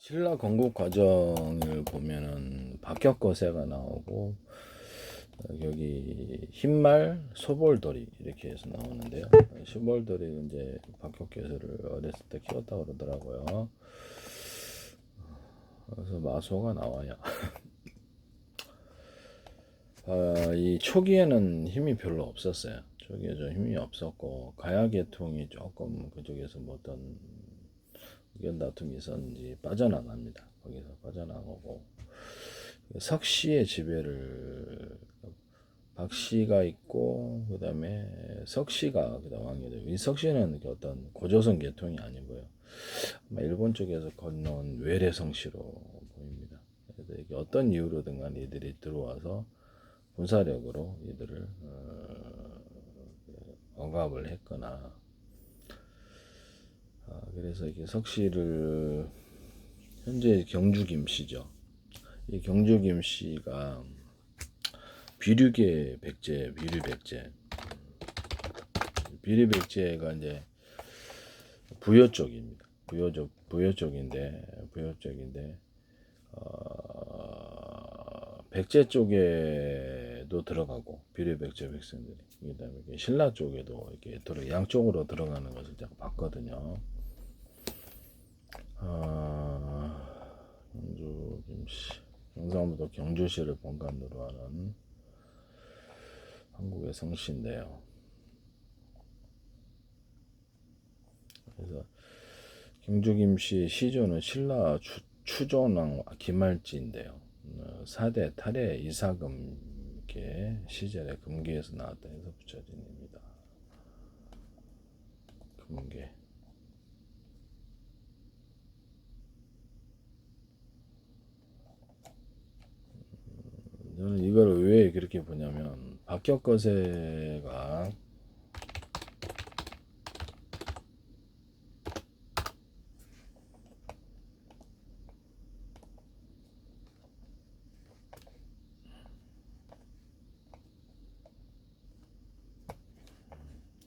신라 건국 과정을 보면은 박격거세가 나오고 여기 흰말 소볼돌이 이렇게 해서 나오는데요. 소볼돌이 이제 박격거세를 어렸을 때 키웠다 그러더라고요. 그래서 마소가 나와요. 이 초기에는 힘이 별로 없었어요. 초기에 좀 힘이 없었고 가야계통이 조금 그쪽에서 뭐 어떤 의견 다툼이 있었는지 빠져나갑니다. 거기서 빠져나가고 석씨의 지배를 박씨가 있고 그다음에 석씨가 그다음 왕이 되고 이 석씨는 어떤 고조선 계통이 아니고요. 아마 일본 쪽에서 건너온 외래성씨로 보입니다. 그래서 이게 어떤 이유로든 간에 이들이 들어와서 군사력으로 이들을 억압을 했거나 그래서 이게 석씨를 현재 경주 김씨죠. 이 경주 김씨가 비류계 백제, 비류백제가 이제 부여 쪽입니다. 부여 쪽인데 백제 쪽에도 들어가고 비류백제 백성들이 그다음에 신라 쪽에도 이렇게 양쪽으로 들어가는 것을 제가 봤거든요. 경주 김씨, 경상북도 경주시를 본관으로 하는 한국의 성씨인데요. 그래서 경주 김씨 시조는 신라 추조왕 김할지인데요. 4대 탈해 이사금 시절에 금계에서 나왔다 해서 붙여진 입니다. 금계. 저는 이걸 왜 그렇게 보냐면 박격거세가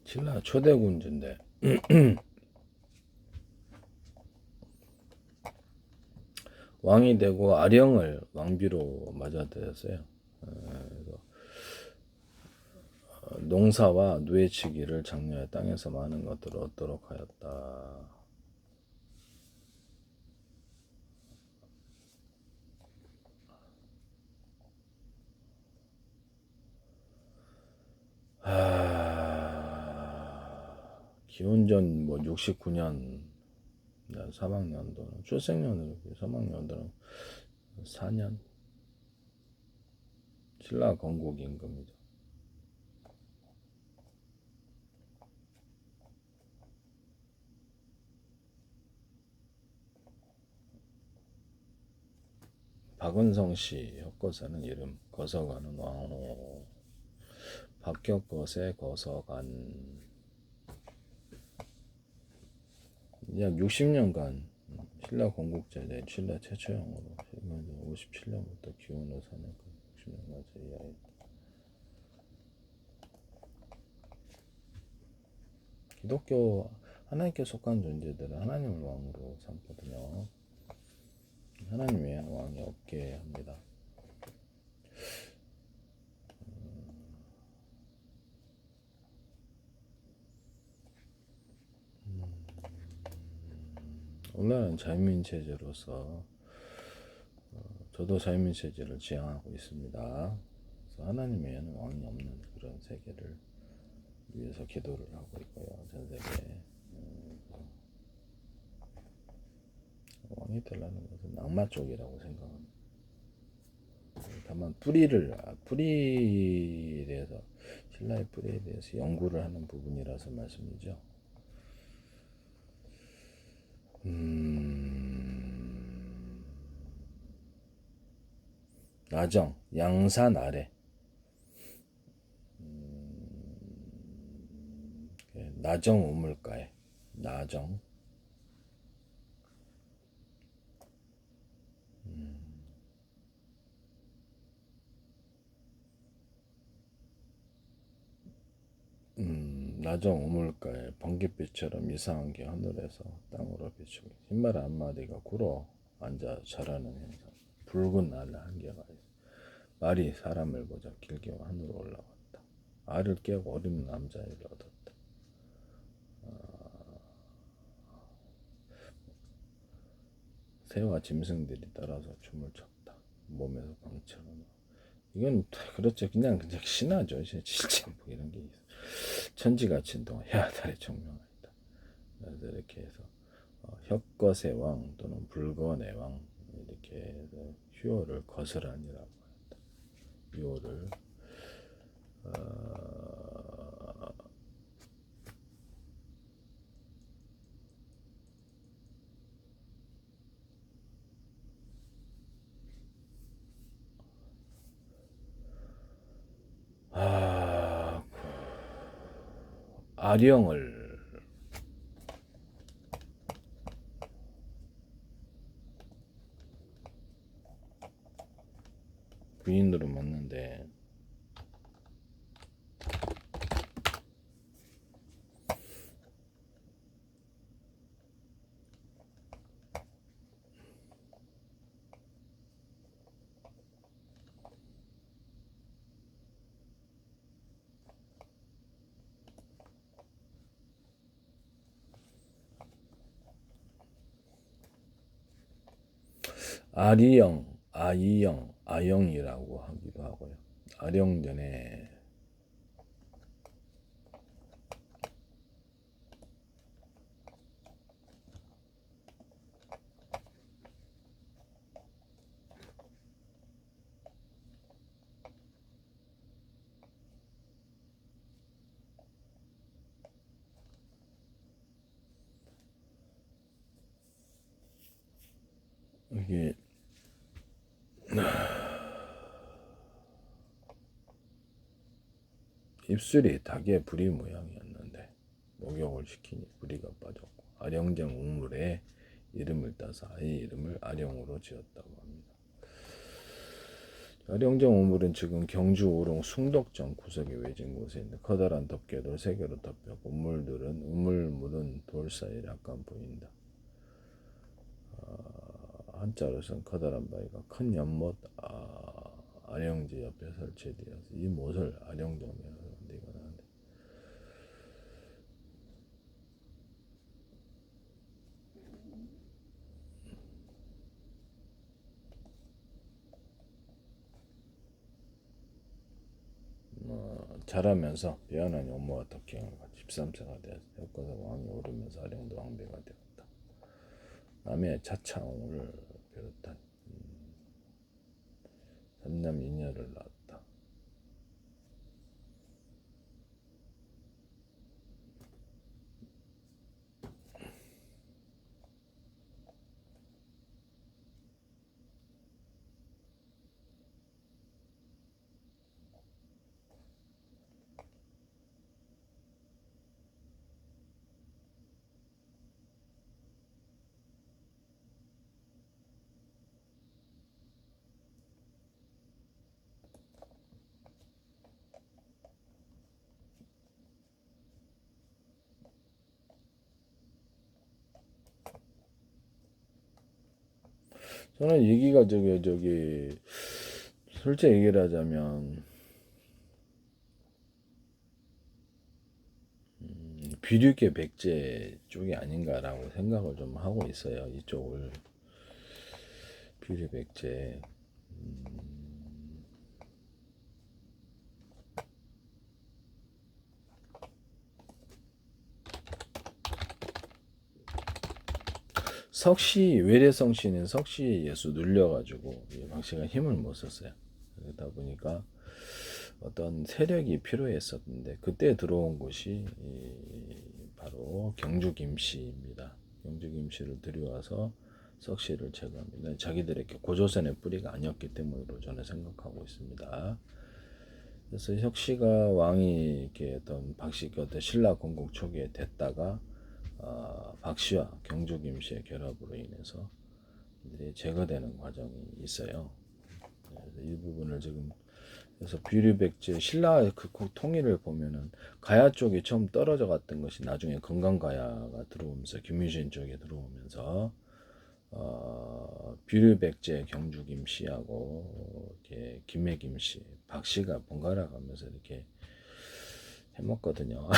신라 초대 군주인데 왕이 되고 아령을 왕비로 맞아들였어요. 농사와 누에치기를 장려해 땅에서 많은 것들을 얻도록 하였다. 기원전 뭐 69년 사망연도는 출생년으로 사망연도는 4년 신라 건국 임금이죠. 박은성 씨 혁거사는 이름 거서가는 왕호 박격거세 거서간 약 60년간 신라 건국제대 신라 최초형으로 57년부터 기원을 사는 60년간 제의하였다. 기독교 하나님께 속한 존재들은 하나님을 왕으로 삼거든요. 하나님 외에 왕이 없게 합니다. 오늘은 자유민체제로서 저도 자유민체제를 지향하고 있습니다. 그래서 하나님 외에는 왕이 없는 그런 세계를 위해서 기도를 하고 있고요. 전 세계에 왕이 되려는 것은 악마 쪽이라고 생각합니다. 다만 뿌리에 대해서 신라의 뿌리에 대해서 연구를 하는 부분이라서 말씀이죠. 나정, 양산 아래 나정 우물가에 나정 나정 우물가에 번갯빛처럼 이상한 게 하늘에서 땅으로 비추고 흰말 한마디가 굴어 앉아 절하는 행사. 붉은 알 한 개가 있어. 말이 사람을 보자 길게 하늘로 올라갔다. 알을 깨고 어린 남자애를 얻었다. 새와 짐승들이 따라서 춤을 췄다. 몸에서 광채가 나. 이건 그렇죠. 그냥 신화죠. 실제 뭐 이런 게 있어. 천지가 진동, 해와 달이 청명하다. 그래서 이렇게 해서 혁거세 왕 또는 불건의 왕 이렇게 해서 휴호를 거스란이라고 한다. 휴호를 아령을 부인으로 묻는데 아리영, 아이영, 아영이라고 하기도 하고요. 아령전에 이게 입술이 닭의 부리 모양이었는데 목욕을 시키니 부리가 빠졌고 아령정 우물에 이름을 따서 아이 이름을 아령으로 지었다고 합니다. 아령정 우물은 지금 경주 우릉 숭덕정 구석에 외진 곳에 있는 커다란 덮개돌 3개로 덮였고 우물물은 돌 사이에 약간 보인다. 한자로 쓴 커다란 바위가 큰 연못 아령지 옆에 설치되어서 이 못을 아령정이라고 하는데 자라면서 배어난 용모와 덕행을 같이 13세가 되어서 혁거사 왕이 오르면서 아령도 왕비가 되었다. 남의 차창을 비롯한 삼남 이녀를 낳았다. 저는 얘기가 솔직히 얘기를 하자면 비류계 백제 쪽이 아닌가라고 생각을 좀 하고 있어요. 이쪽을 비류 백제 석시 외래성씨는 석시 예수 눌려가지고 박씨가 힘을 못 썼어요. 그러다 보니까 어떤 세력이 필요했었는데 그때 들어온 곳이 바로 경주 김씨입니다. 경주 김씨를 들여와서 석씨를 제거합니다. 자기들에게 고조선의 뿌리가 아니었기 때문으로 저는 생각하고 있습니다. 그래서 혁씨가 왕이 이렇게 어떤 박씨가 어떤 신라 건국 초기에 됐다가 박씨와 경주 김씨의 결합으로 인해서 이들이 제거되는 과정이 있어요. 그래서 이 부분을 지금 그래서 비류백제 신라 그 통일을 보면은 가야 쪽이 처음 떨어져 갔던 것이 나중에 건강가야가 들어오면서 김유신 쪽에 들어오면서 비류백제 경주 김씨하고 이렇게 김해 김씨, 박 씨가 번갈아 가면서 이렇게 해먹거든요.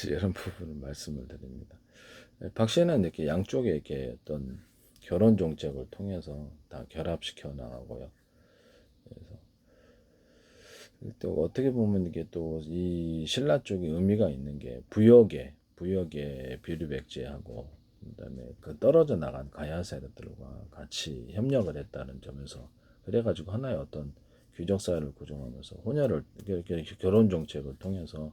이런 부분을 말씀을 드립니다. 박 씨는 이렇게 양쪽에 이렇게 어떤 결혼 정책을 통해서 다 결합시켜 나가고요. 그래서 또 어떻게 보면 이게 또 이 신라 쪽에 의미가 있는 게 부역의 비류백제하고 그다음에 그 떨어져 나간 가야 세력들과 같이 협력을 했다는 점에서 그래가지고 하나의 어떤 귀족 사회를 구성하면서 혼혈을 이렇게 결혼 정책을 통해서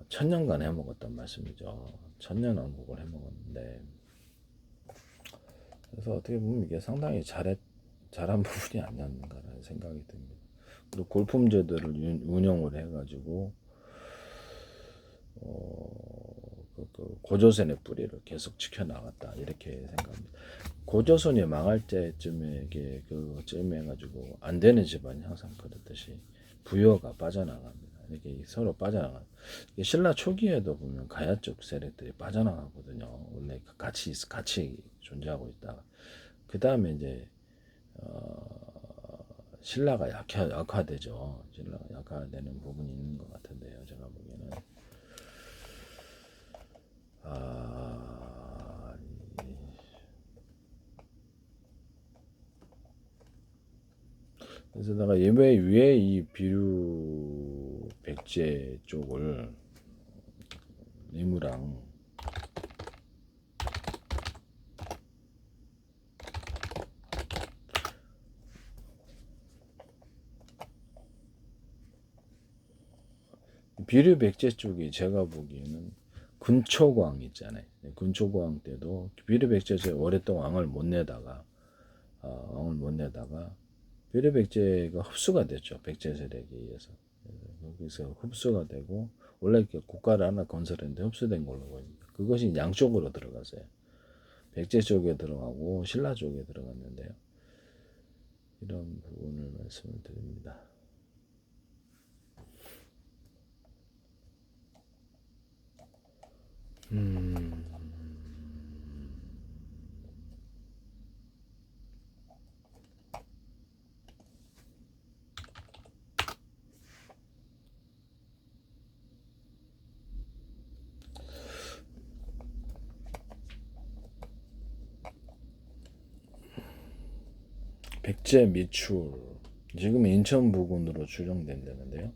천년간 해먹었단 말씀이죠. 천년왕국을 해먹었는데 그래서 어떻게 보면 이게 상당히 잘한 부분이 아니었는가라는 생각이 듭니다. 그리고 골품제도를 운영을 해가지고 그 고조선의 뿌리를 계속 지켜나갔다 이렇게 생각합니다. 고조선이 망할 때쯤에 이게 그쯤 해가지고 안 되는 집안이 항상 그렇듯이 부여가 빠져나갑니다. 이렇게 서로 빠져나가. 신라 초기에도 보면 가야 쪽 세력들이 빠져나가거든요. 원래 같이 존재하고 있다가 그 다음에 이제 신라가 약화되죠. 신라가 약화되는 부분이 있는 것 같은데요. 제가 보기에는 그래서 내가 왜 이 비류 백제 쪽을 리무랑 비류 백제 쪽이 제가 보기에는 군초고왕 있잖아요. 군초고왕 때도 비류 백제에 오랫동안 왕을 못 내다가 비류 백제가 흡수가 됐죠. 백제 세력에 의해서. 거기서 흡수가 되고 원래 이렇게 국가를 하나 건설했는데 흡수된 걸로 보입니다. 그것이 양쪽으로 들어갔어요. 백제 쪽에 들어가고 신라 쪽에 들어갔는데요. 이런 부분을 말씀을 드립니다. 백제 미출 지금 인천 부근으로 추정된다는데요.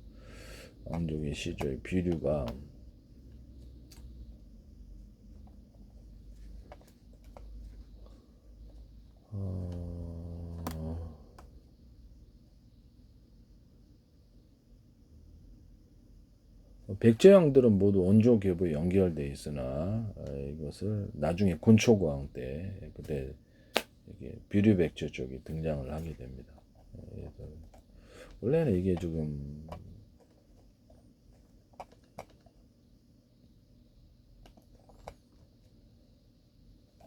왕족의 시조의 비류가 백제왕들은 모두 원조 계보에 연결되어 있으나 이것을 나중에 군초고왕 때 그때 이게 비류백제 쪽이 등장을 하게 됩니다. 원래는 이게 지금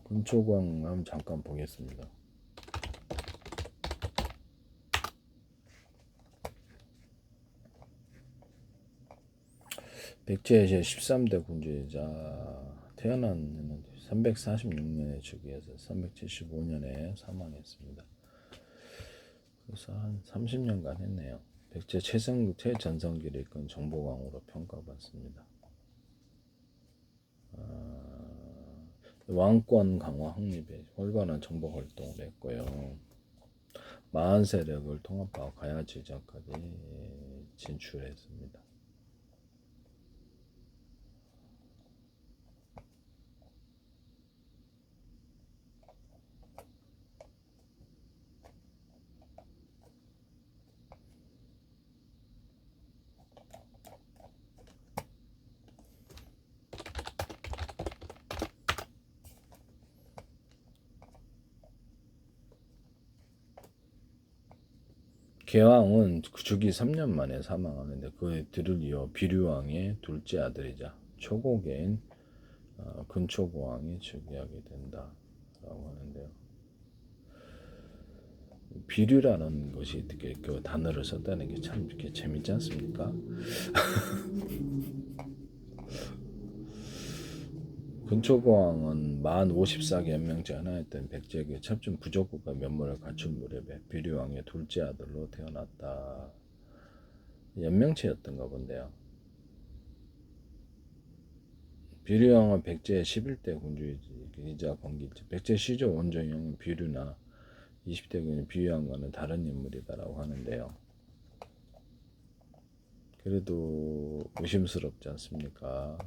군초고왕 한번 잠깐 보겠습니다. 백제의 제13대 군주이자 태어난 해는 346년에 즉위해서 375년에 사망했습니다. 그래서 한 30년간 했네요. 백제 최전성기를 이끈 정보왕으로 평가받습니다. 왕권 강화 확립에 활발한 정보 활동을 했고요. 마한 세력을 통합하고 가야 지역까지 진출했습니다. 개왕은 주기 3년 만에 사망하는데 그의 뒤를 이어 비류왕의 둘째 아들이자 초고계인 근초고왕이 즉위하게 된다라고 하는데요. 비류라는 것이 이렇게 그 단어를 썼다는 게 참 이렇게 재밌지 않습니까? 근초고왕은 만 54개 연명제 하나였던 백제의 첩중 부족국가 면모를 갖춘 무렵에 비류왕의 둘째 아들로 태어났다. 연명체였던가 본데요. 비류왕은 백제의 11대 군주이자 건기지. 백제 시조 원정형은 비류나 20대 군주 비류왕과는 다른 인물이다라고 하는데요. 그래도 의심스럽지 않습니까?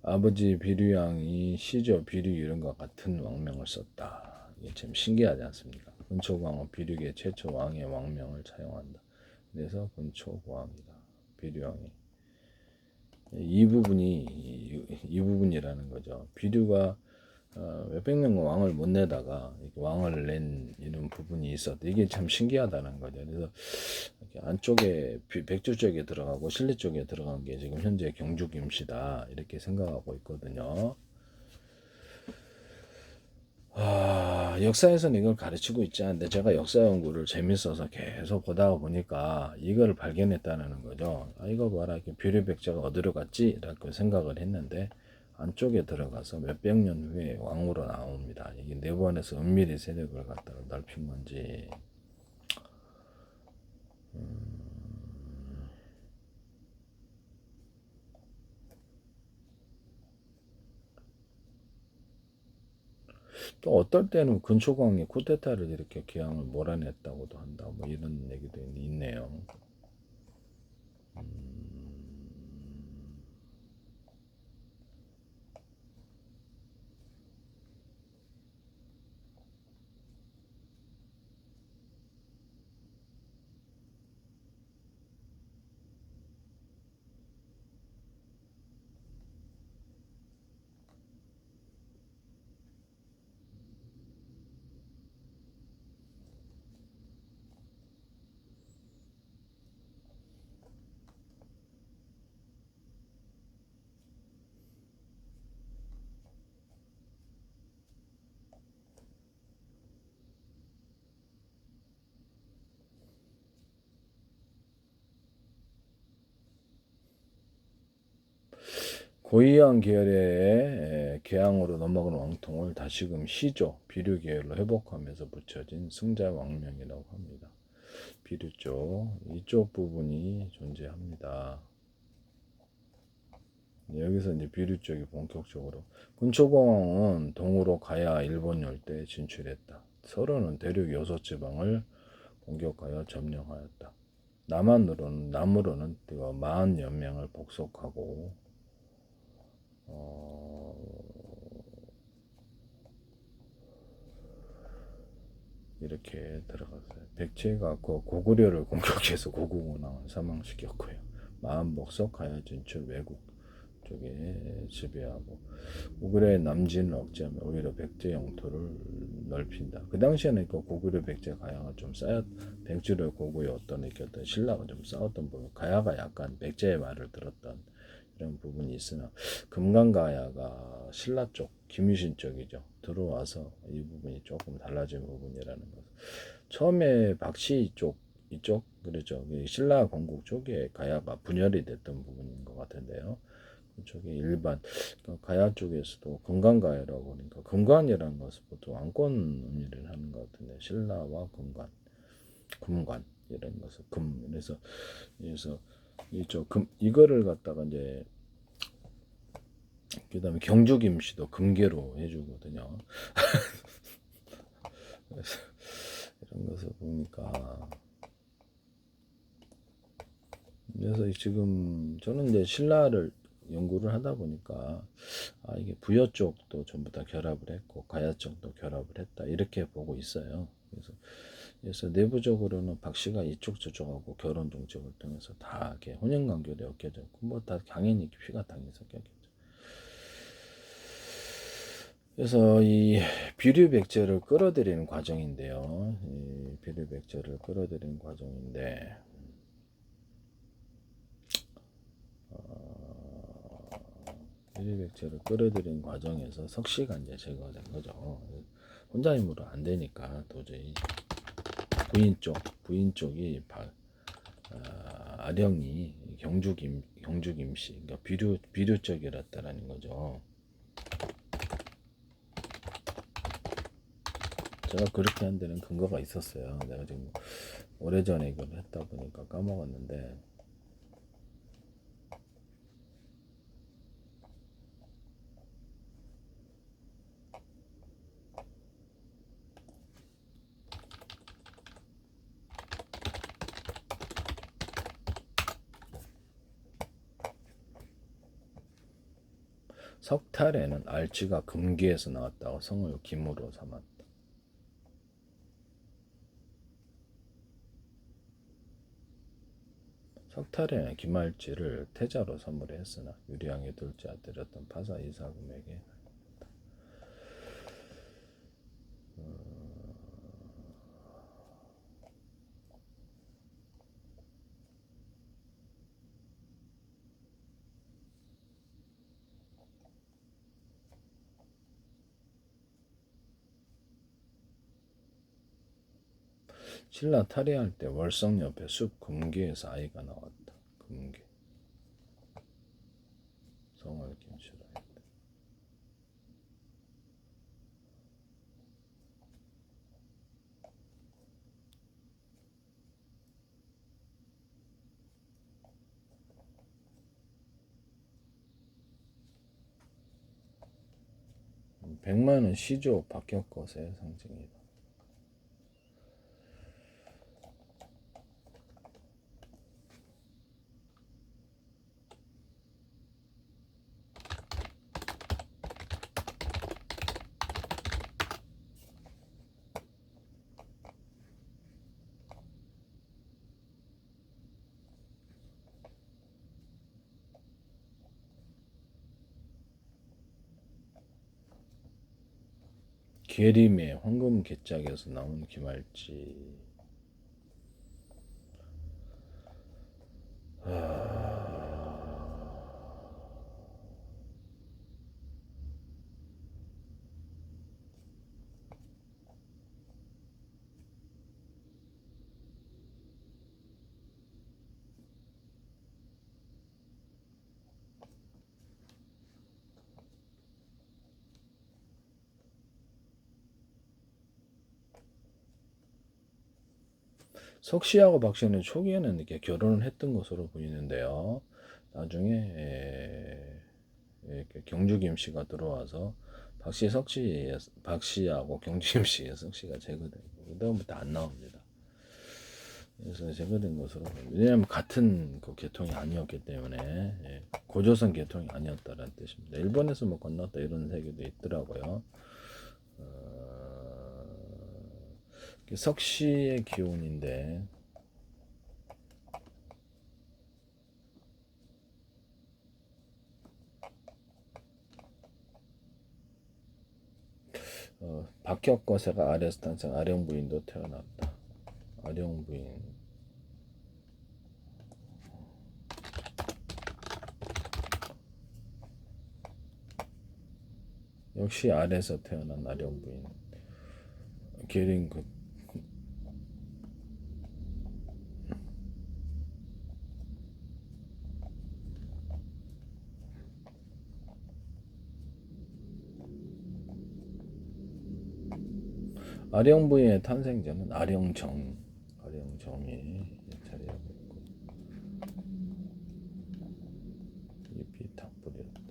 아버지 비류왕이 시조 비류 이름과 같은 왕명을 썼다. 이게 참 신기하지 않습니까? 근초고왕은 비류계 최초 왕의 왕명을 차용한다. 그래서 근초고왕이다. 비류왕이 이 부분이라는 거죠. 비류가 몇백 년 왕을 못 내다가 왕을 낸 이런 부분이 있었다. 이게 참 신기하다는 거죠. 그래서 안쪽에 백주 쪽에 들어가고 신리 쪽에 들어간 게 지금 현재 경주 김씨다 이렇게 생각하고 있거든요. 역사에서는 이걸 가르치고 있지 않은데 제가 역사 연구를 재밌어서 계속 보다가 보니까 이걸 발견했다는 거죠. 이거 봐라, 비류백제가 어디로 갔지? 라고 생각을 했는데 안쪽에 들어가서 몇백 년 후에 왕으로 나옵니다. 이게 내부안에서 은밀히 세력을 갖다가 넓힌 건지. 또 어떨 때는 근초광이 쿠데타를 이렇게 기왕을 몰아냈다고도 한다. 뭐 이런 얘기도 있네요. 고이양 계열의 계양으로 넘어간 왕통을 다시금 시조, 비류 계열로 회복하면서 붙여진 승자 왕명이라고 합니다. 비류 쪽, 이쪽 부분이 존재합니다. 여기서 이제 비류 쪽이 본격적으로 근초공왕은 동으로 가야 일본 열대에 진출했다. 서로는 대륙 6지방을 공격하여 점령하였다. 남으로는 마흔 연명을 복속하고 이렇게 들어갔어요. 백제가 그 고구려를 공격해서 고구문왕을 사망시켰고요. 마흔복석 가야 진출 외국 쪽에 지배하고 고구려의 남진을 억제하며 오히려 백제 영토를 넓힌다. 그 당시에는 그 고구려 백제 가야가 좀 백주를 고구려 어떤 신라가 좀 싸웠던 부분, 가야가 약간 백제의 말을 들었던 이런 부분이 있으나 금강가야가 신라 쪽, 김유신 쪽이죠. 들어와서 이 부분이 조금 달라진 부분이라는 것. 처음에 박씨 쪽 이쪽 그렇죠. 신라 건국 쪽에 가야가 분열이 됐던 부분인 것 같은데요. 그쪽에 일반 가야 쪽에서도 금관가야라고 하니까 금관이라는 것은 보통 왕권 의미를 하는 것 같은데 신라와 금관 이런 것을 그래서 이쪽 이거를 갖다가 이제 그다음에 경주 김씨도 금계로 해주거든요. 그래서 이런 것을 보니까 그래서 지금 저는 이제 신라를 연구를 하다 보니까 이게 부여 쪽도 전부 다 결합을 했고 가야 쪽도 결합을 했다 이렇게 보고 있어요. 그래서 내부적으로는 박씨가 이쪽 저쪽하고 결혼 정책을 통해서 다 이렇게 혼인 관계를 엮여졌고 뭐 다 당연히 피가 당연히 섞였겠죠. 그래서 이 비류백제를 끌어들이는 과정인데요. 이 비류백제를 끌어들이는 과정인데 비류백제를 끌어들이는 과정에서 석씨가 이제 제거된 거죠. 혼자 힘으로 안 되니까 도저히 부인 쪽이 아령이 경주 김씨, 그러니까 비류 쪽이었다라는 거죠. 제가 그렇게 한 데는 근거가 있었어요. 내가 지금 오래전에 이걸 했다 보니까 까먹었는데, 석탈에는 알지가 금기에서 나왔다고 성을 김으로 삼았다. 석탈에는 김알지를 태자로 선물했으나 유리왕의 둘째 아들이었던 파사 이사금에게 신라 탈의할 때 월성 옆에 숲 금계에서 아이가 나왔다. 금계 성을 김씨로 했다. 백마는 시조 박혁것의 상징이다. 계림의 황금 개짝에서 나온 김알지. 석씨하고 박씨는 초기에는 이렇게 결혼을 했던 것으로 보이는데요. 나중에 이렇게 경주 김씨가 들어와서 박씨하고 경주 김씨의 석씨가 제거되고 그다음부터 안 나옵니다. 그래서 제거된 것으로 보입니다. 왜냐하면 같은 그 계통이 아니었기 때문에 고조선 계통이 아니었다는 뜻입니다. 일본에서 뭐 건넜다 이런 세계도 있더라고요. 석씨의 기운인데 박혁거세가 아래에서 탄생 아령부인도 태어났다. 아령부인 역시 아래에서 태어난 아령부인 계린 그 아령부인의 탄생자는 아령정이 자리하고 있고 잎이 탁불이었다.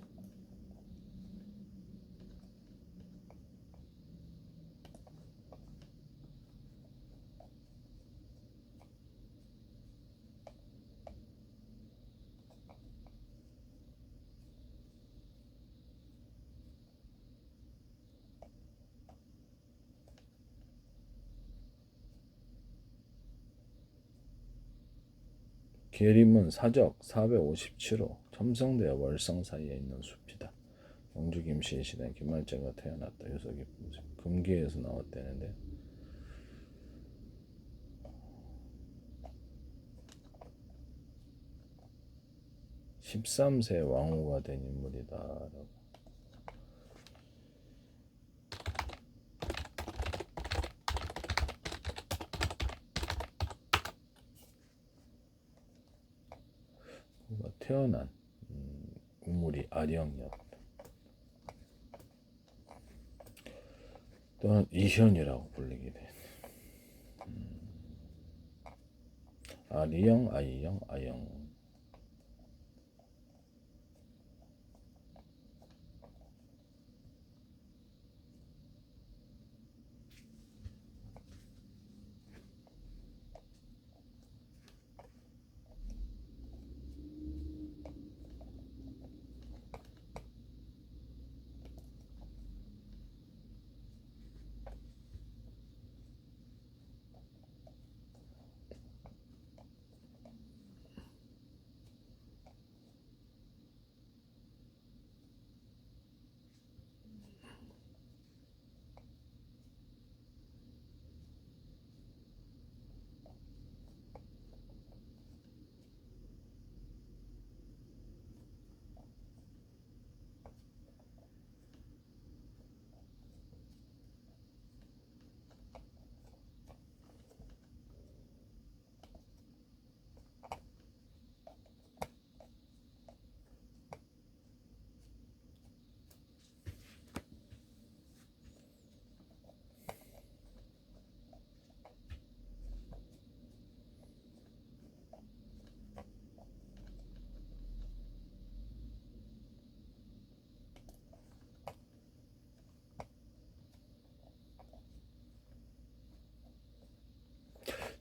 계림은 사적 457호 첨성대와 월성 사이에 있는 숲이다. 경주 김씨 시대 김말제가 태어났다. 요석이 금기에서 나왔다는데 13세 왕후가 된 인물이다. 태어난 우물이 아령이었다. 또는 이현이라고 불리게 돼. 아리영, 아이영, 아영.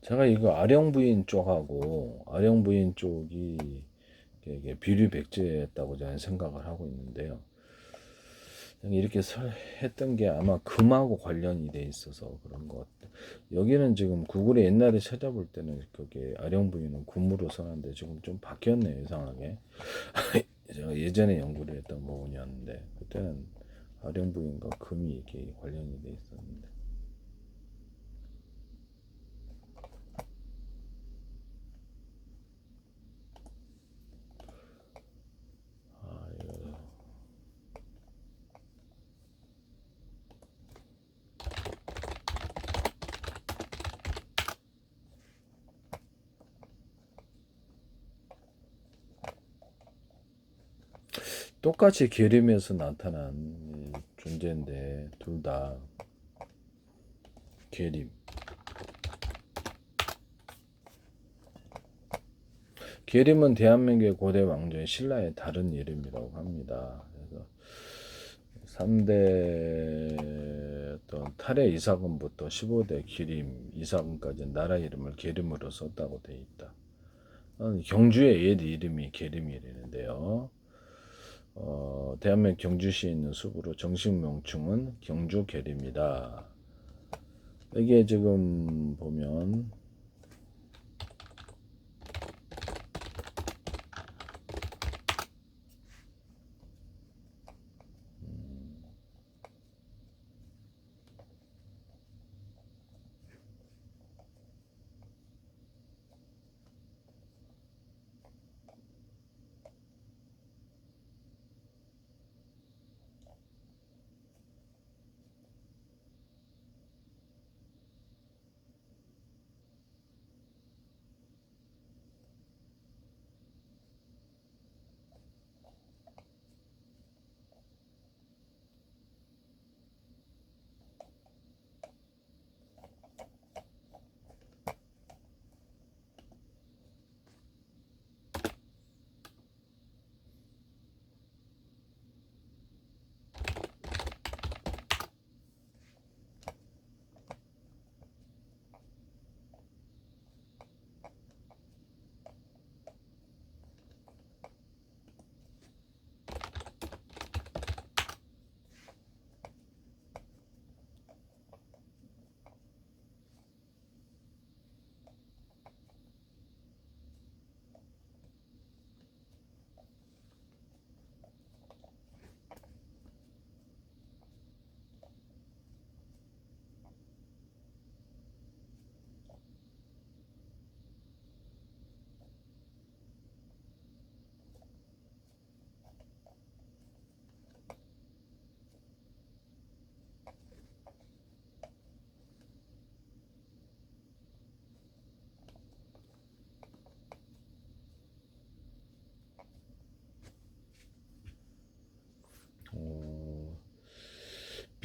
제가 이거 아령 부인 쪽하고 아령 부인 쪽이 이게 비류백제였다고 저는 생각을 하고 있는데요. 이렇게 했던 게 아마 금하고 관련이 돼 있어서 그런 것 같아요. 여기는 지금 구글에 옛날에 찾아볼 때는 그게 아령 부인은 금으로 써놨는데 지금 좀 바뀌었네요, 이상하게. 제가 예전에 연구를 했던 부분이었는데 그때는 아령 부인과 금이 이렇게 관련이 돼 있었는데. 아, 이거 똑같이 계림에서 나타난 존재인데 둘 다 계림. 계림은 대한민국의 고대 왕조의 신라의 다른 이름이라고 합니다. 그래서 3대 어떤 탈의 이사금부터 15대 기림 이사금까지 나라 이름을 계림으로 썼다고 돼 있다. 경주의 옛 이름이 계림이라는데요. 대한민국 경주시에 있는 숲으로 정식 명칭은 경주 계림이다. 이게 지금 보면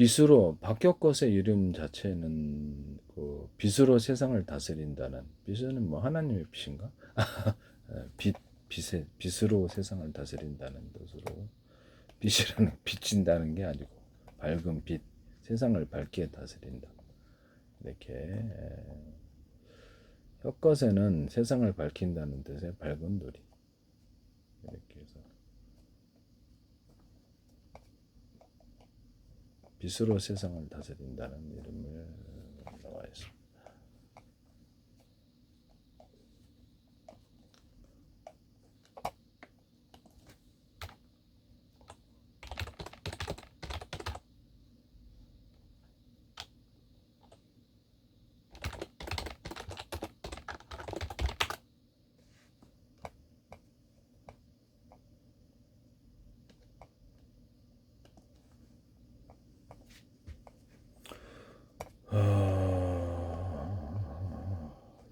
빛으로 박혁것의 이름 자체는 그 빛으로 세상을 다스린다는, 빛은 뭐 하나님의 빛인가? 빛으로 세상을 다스린다는 뜻으로, 빛이라는 비친다는 게 아니고 밝은 빛, 세상을 밝게 다스린다. 이렇게 혁것에는 세상을 밝힌다는 뜻의 밝은 놀이. 이렇게 해서 빛으로 세상을 다스린다는 이름을 나와 있습니다.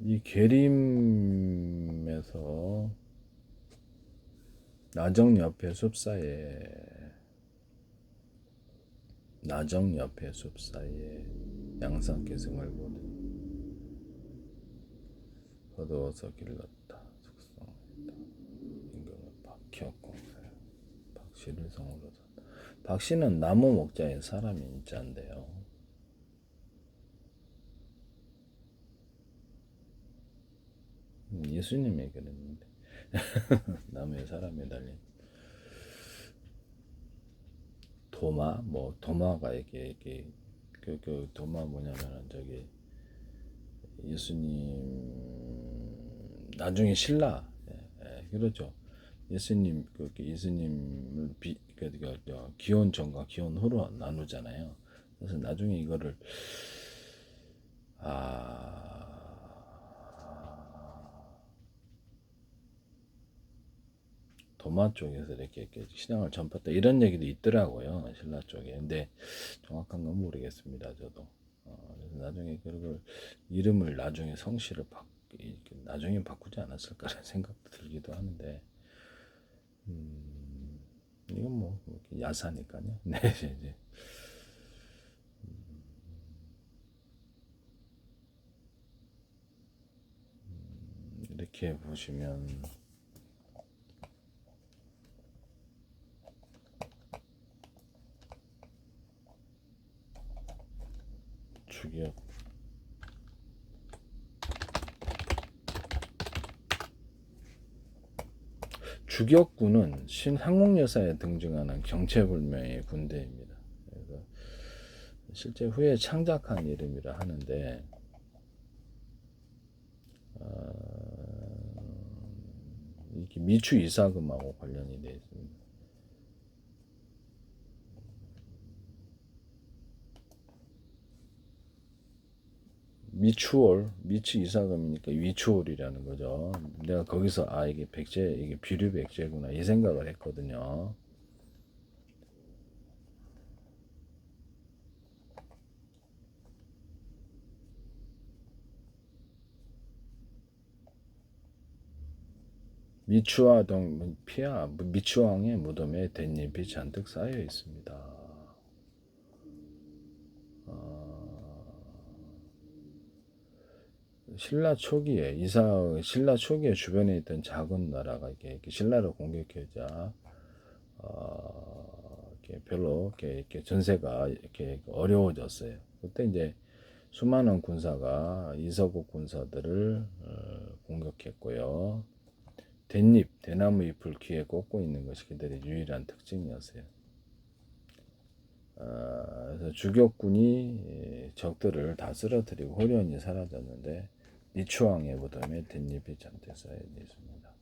이 계림에서 나정 옆에 숲 사이에 양산계승을 보는 거두어서 길렀다. 숙성했다. 임금은 박혁공사야. 박씨를 성으로 뒀다. 박씨는 나무 목자의 사람이 인자인데요. 예수님이 그랬는데 나무에 사람이 달린 도마가 이게 그 도마 뭐냐면은 저기 예수님 나중에 신라, 그렇죠. 예수님을 기원 전과 기원 후로 나누잖아요. 그래서 나중에 이거를 도마 쪽에서 이렇게 신앙을 전파했다 이런 얘기도 있더라고요, 신라 쪽에. 근데 정확한 건 모르겠습니다, 저도. 그래서 나중에 그걸 이름을 나중에 성씨를 나중에 바꾸지 않았을까라는 생각도 들기도 하는데, 이건 뭐 야사니까요. 네, 이제 이렇게 보시면 주격군은 신항공여사에 등장하는 경체불명의 군대입니다. 그래서 실제 후에 창작한 이름이라 하는데, 이게 미추 이사금하고 관련이 되어 있습니다. 미추 이사금이니까 위추올이라는 거죠. 내가 거기서 이게 이게 비류백제구나 이 생각을 했거든요. 미추왕의 무덤에 댄잎이 잔뜩 쌓여 있습니다. 신라 초기에 주변에 있던 작은 나라가 이렇게 신라를 공격하자 이렇게 별로 이렇게 전세가 이렇게 어려워졌어요. 그때 이제 수많은 군사가 이서국 군사들을 공격했고요. 대나무 잎을 귀에 꽂고 있는 것이 그들의 유일한 특징이었어요. 그래서 주격군이 적들을 다 쓰러뜨리고 호련히 사라졌는데, 미추왕의 무덤에 댄잎이 잔뜩 쌓여 있습니다.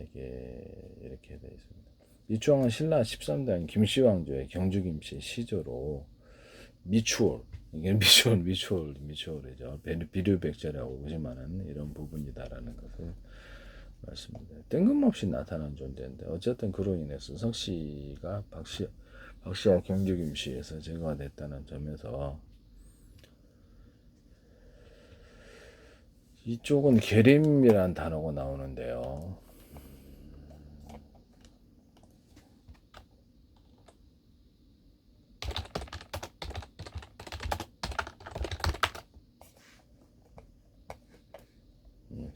이렇게 되어 있습니다. 미추왕은 신라 13단 김씨왕조의 경주김씨 시조로 이게 미추홀이죠. 비류백제라고 의심하는 이런 부분이다라는 것을 말씀드립니다. 뜬금없이 나타난 존재인데, 어쨌든 그로 인해서 석씨가 박씨와 경주김씨에서 제거가 됐다는 점에서, 이쪽은 계림이란 단어가 나오는데요.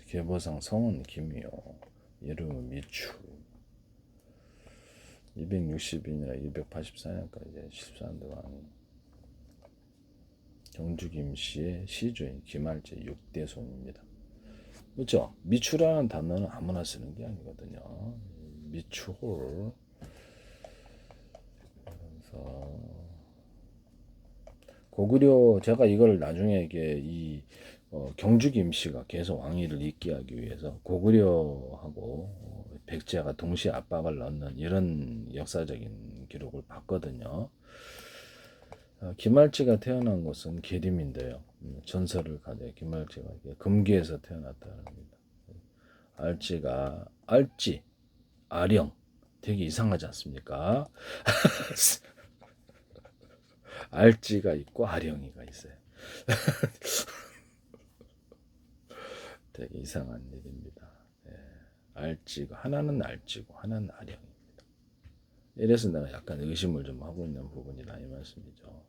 계보상 성은 김이요. 이름은 미추. 262년이나 284년까지 14년도 왕. 경주 김씨의 시주인 김할제 6대 손입니다. 그렇죠? 미추라는 단어는 아무나 쓰는 게 아니거든요. 미추홀. 그래서 고구려 제가 이걸 나중에 이게 경주 김씨가 계속 왕위를 잇게 하기 위해서 고구려하고 백제가 동시에 압박을 넣는 이런 역사적인 기록을 봤거든요. 김할지가 태어난 곳은 계림인데요. 전설을 가져 김할지가 금기에서 태어났다는 겁니다. 알지가 알지 아령 되게 이상하지 않습니까? 알지가 있고 아령이가 있어요. 되게 이상한 일입니다. 예, 알지가 하나는 알지고 하나는 아령입니다. 이래서 내가 약간 의심을 좀 하고 있는 부분이다 이 말씀이죠.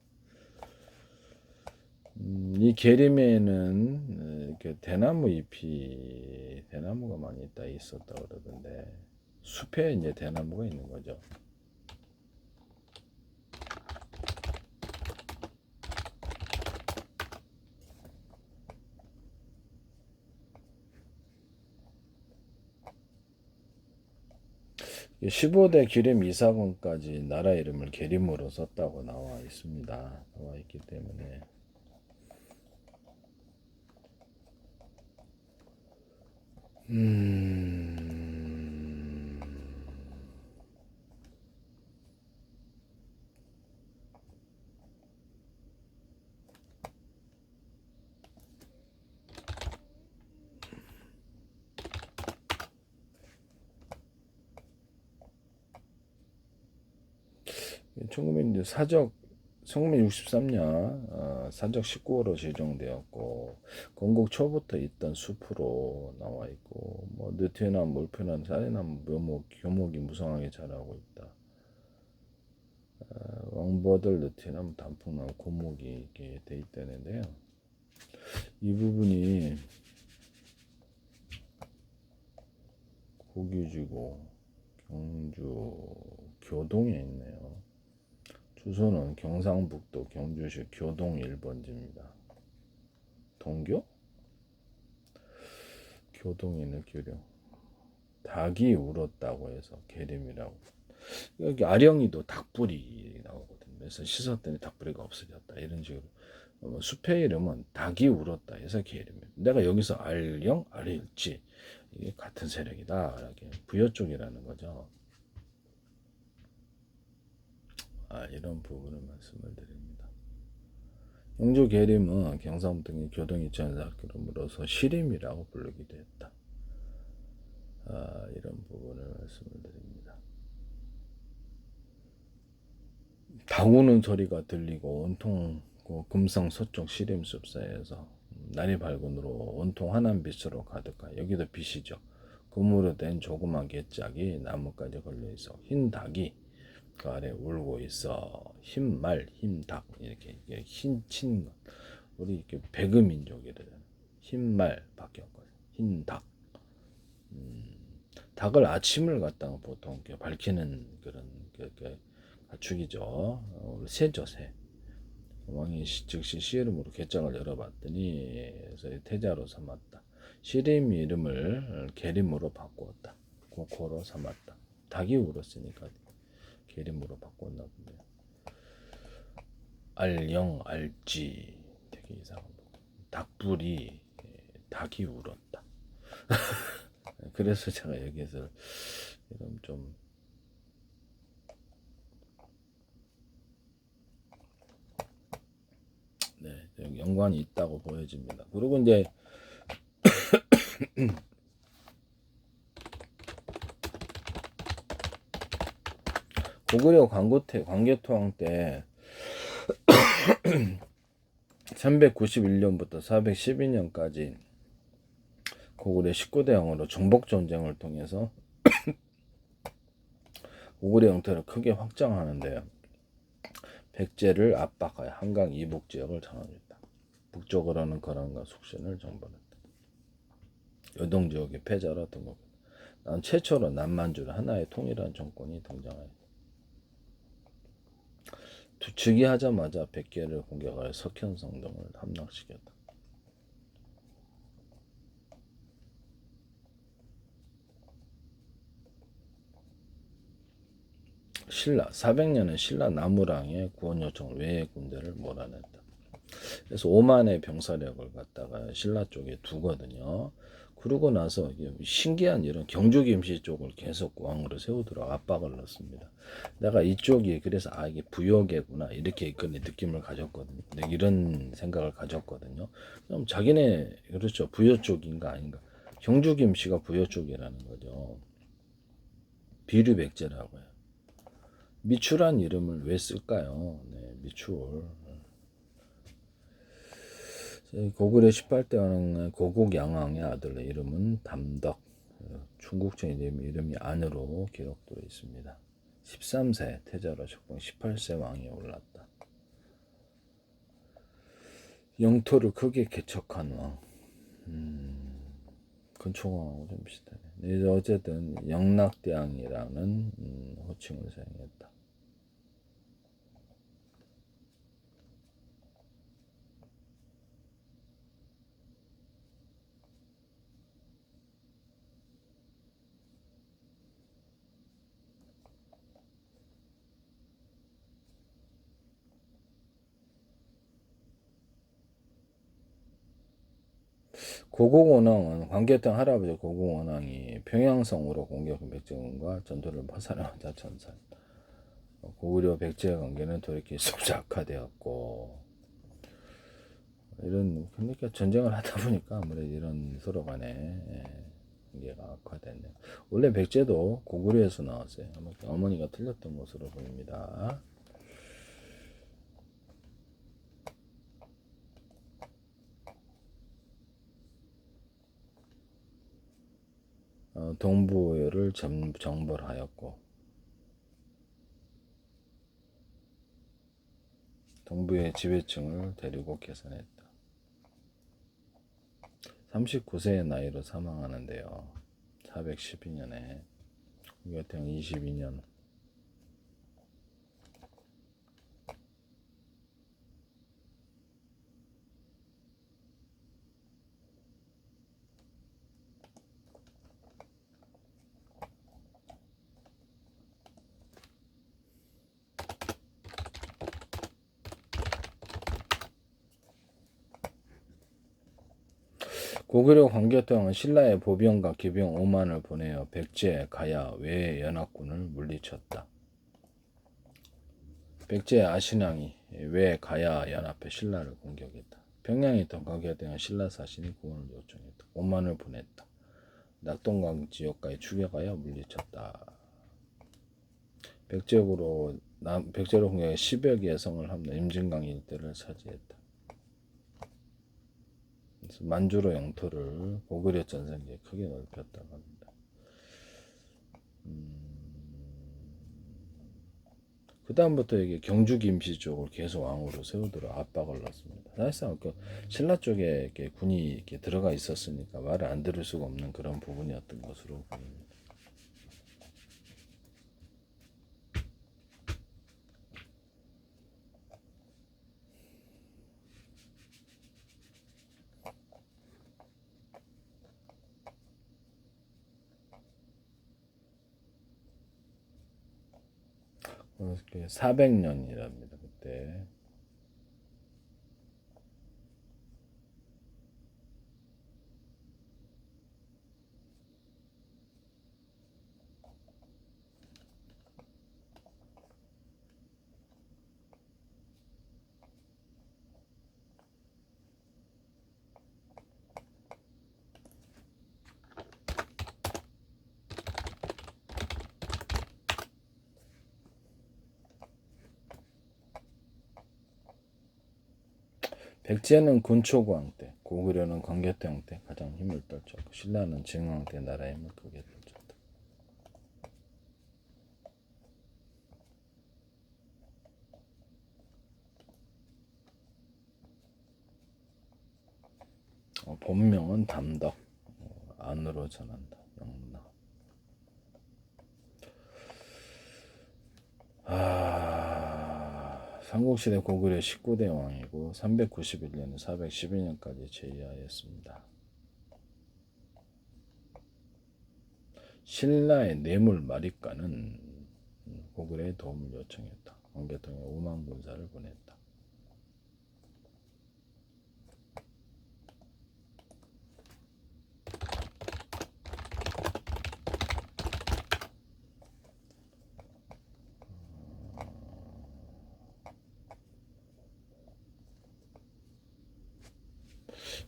이 계림에는 이렇게 대나무 잎이 대나무가 많이 있었다 그러던데 숲에 이제 대나무가 있는 거죠. 이 15대 기림 이사군까지 나라 이름을 계림으로 썼다고 나와 있습니다. 나와 있기 때문에 이제 사적 1963년 사적 19호로 지정되었고 건국 초부터 있던 숲으로 나와 있고 뭐 느티나무, 물표나무, 사리나무, 묘목, 교목이 무성하게 자라고 있다. 왕버들, 느티나무, 단풍나무, 고목이 이렇게 돼 있다는데요. 이 부분이 고규지고 경주 교동에 있네요. 주소는 경상북도 경주시 교동 1번지입니다. 동교? 교동에 있는 교령. 닭이 울었다고 해서 계림이라고. 여기 아령이도 닭불이 나오거든요. 그래서 씻었더니 닭불이가 없어졌다. 이런 식으로. 숲의 이름은 닭이 울었다 해서 계림이에요. 내가 여기서 알령, 알일지 이게 같은 세력이다. 이렇게 부여 쪽이라는 거죠. 이런 부분을 말씀을 드립니다. 영조 계림은 경상북도 교동 이천에서 학교로서 시림이라고 부르기도 했다. 이런 부분을 말씀을 드립니다. 다구는 소리가 들리고 온통 금성 서쪽 시림숲 사이에서 날이 밝은으로 온통 환한 빛으로 가득하. 여기도 빛이죠. 금으로 된 조그만 개짝이 나뭇가지에 걸려 있어. 흰 닭이 그 아래 울고 있어. 흰말, 흰닭 이렇게 흰친 것. 우리 이렇게 배그 민족이래요. 흰말 바뀌었거든. 흰닭. 닭을 아침을 갖다가 보통 이렇게 밝히는 그런 가축이죠. 새죠, 새. 왕이 즉시 시 이름으로 개장을 열어봤더니 그래서 태자로 삼았다. 시림 이름을 계림으로 바꾸었다. 고코로 삼았다. 닭이 울었으니까 계림으로 바꿨나 본데요. 알령, 알지 되게 이상한 거. 닭불이 닭이 울었다. 그래서 제가 여기서 이런 좀 연관이 있다고 보여집니다. 그리고 이제 고구려 광개토왕 때 391년부터 412년까지 고구려 19대 왕으로 정복 전쟁을 통해서 고구려 영토를 크게 확장하는데요. 백제를 압박하여 한강 이북 지역을 장악했다. 북쪽으로는 거란과 숙신을 정벌했다. 요동 지역의 패자로 등록. 난 최초로 남만주를 하나의 통일한 정권이 등장하였다. 즉위하자마자 백제를 공격하여 석현성 등을 함락시켰다. 신라 400년은 신라 나무랑의 구원 요청을 외의 군대를 몰아냈다. 그래서 5만의 병사력을 갖다가 신라 쪽에 두거든요. 그러고 나서 신기한 이런 경주김씨 쪽을 계속 왕으로 세우도록 압박을 넣습니다. 내가 이쪽이 그래서 이게 부여계구나 이렇게 그 느낌을 가졌거든요. 이런 생각을 가졌거든요. 그럼 자기네 그렇죠 부여 쪽인가 아닌가? 경주김씨가 부여 쪽이라는 거죠. 비류백제라고 해요. 미추란 이름을 왜 쓸까요? 네, 미추. 고구려 18대 왕은 고국양왕의 아들, 이름은 담덕. 중국적인 이름이 안으로 기록되어 있습니다. 13세 태자로 척봉 18세 왕이 올랐다. 영토를 크게 개척한 왕. 근초왕하고 좀 비슷하네. 어쨌든 영락대왕이라는 호칭을 사용했다. 고국원왕은 광개토 할아버지 고국원왕이 평양성으로 공격한 백제군과 전투를 파살하자 전살. 고구려 백제 관계는 돌이킬 수 없이 악화되었고, 이런 그러니까 전쟁을 하다 보니까 아무래도 이런 서로 간에 관계가 악화됐네요. 원래 백제도 고구려에서 나왔어요. 어머니가 틀렸던 것으로 보입니다. 동부를 정벌하였고, 동부의 지배층을 데리고 개선했다. 39세의 나이로 사망하는데요. 412년에 유교태형 22년. 고구려 광개토왕은 신라의 보병과 기병 5만을 보내어 백제, 가야, 외의 연합군을 물리쳤다. 백제 아신왕이 외, 가야 연합해 신라를 공격했다. 평양에 있던 광개토왕은 신라 사신이 구원을 요청했다. 5만을 보냈다. 낙동강 지역까지 추격하여 물리쳤다. 백제로 공격해 10여 개의 성을 함로 임진강 일대를 차지했다. 만주로 영토를 고구려 전성기에 크게 넓혔다고 합니다. 그 다음부터 이게 경주 김씨 쪽을 계속 왕으로 세우도록 압박을 넣습니다. 사실상 그 신라 쪽에 이렇게 군이 이렇게 들어가 있었으니까 말을 안 들을 수가 없는 그런 부분이었던 것으로 보입니다. 그 400년이랍니다. 그때. 백제는 군초구왕 때, 고구려는 광개토왕 때 가장 힘을 떨쳤고, 신라는 증왕 때 나라의 힘을 크게 떨쳤다. 본명은 담덕. 만으로 전한다. 영나. 삼국시대 고구려 19대 왕이고 391년 412년까지 제위하였습니다. 신라의 뇌물 마립가는 고구려의 도움을 요청했다. 광개통에 5만 군사를 보냈다.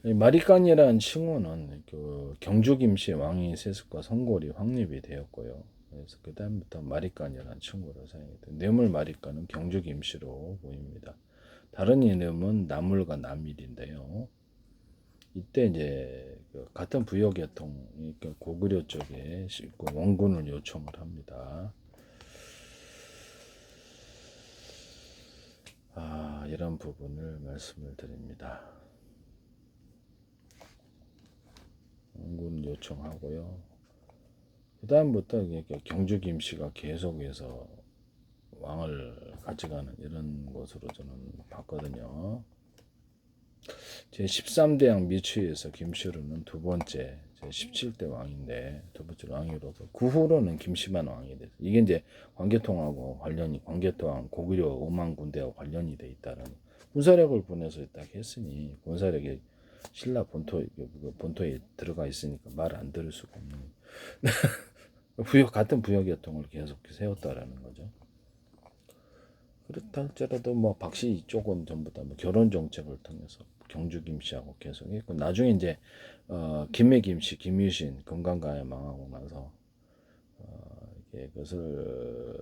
마립간이라는 칭호는 그 경주 김씨 왕이 세습과 성골이 확립이 되었고요. 그래서 그 다음부터 마립간이라는 칭호를 사용했다. 뇌물 마립간은 경주 김씨로 보입니다. 다른 이름은 나물과 남일인데요. 이때 이제 그 같은 부여계통, 그러니까 고구려 쪽에 원군을 요청을 합니다. 이런 부분을 말씀을 드립니다. 원군 요청하고요. 그 다음부터 경주 김씨가 계속해서 왕을 가져가는 이런 것으로 저는 봤거든요. 제13대왕 미추에서 김씨로는 두 번째 제17대 왕인데 두 번째 왕이로서 그 후로는 김씨만 왕이 됐어요. 이게 이제 광개통하고 관련이 광개통 고구려 5만 군대와 관련이 돼 있다는 군사력을 보내서 딱 했으니 군사력이 신라 본토에 들어가 있으니까 말 안 들을 수가 없는 같은 부여계통을 계속 세웠다라는 거죠. 그렇다 할지라도 뭐 박씨 쪽은 전부 다 뭐 결혼 정책을 통해서 경주 김씨하고 계속했고 나중에 이제 김해 김씨, 김유신 금강가에 망하고 나서 그것을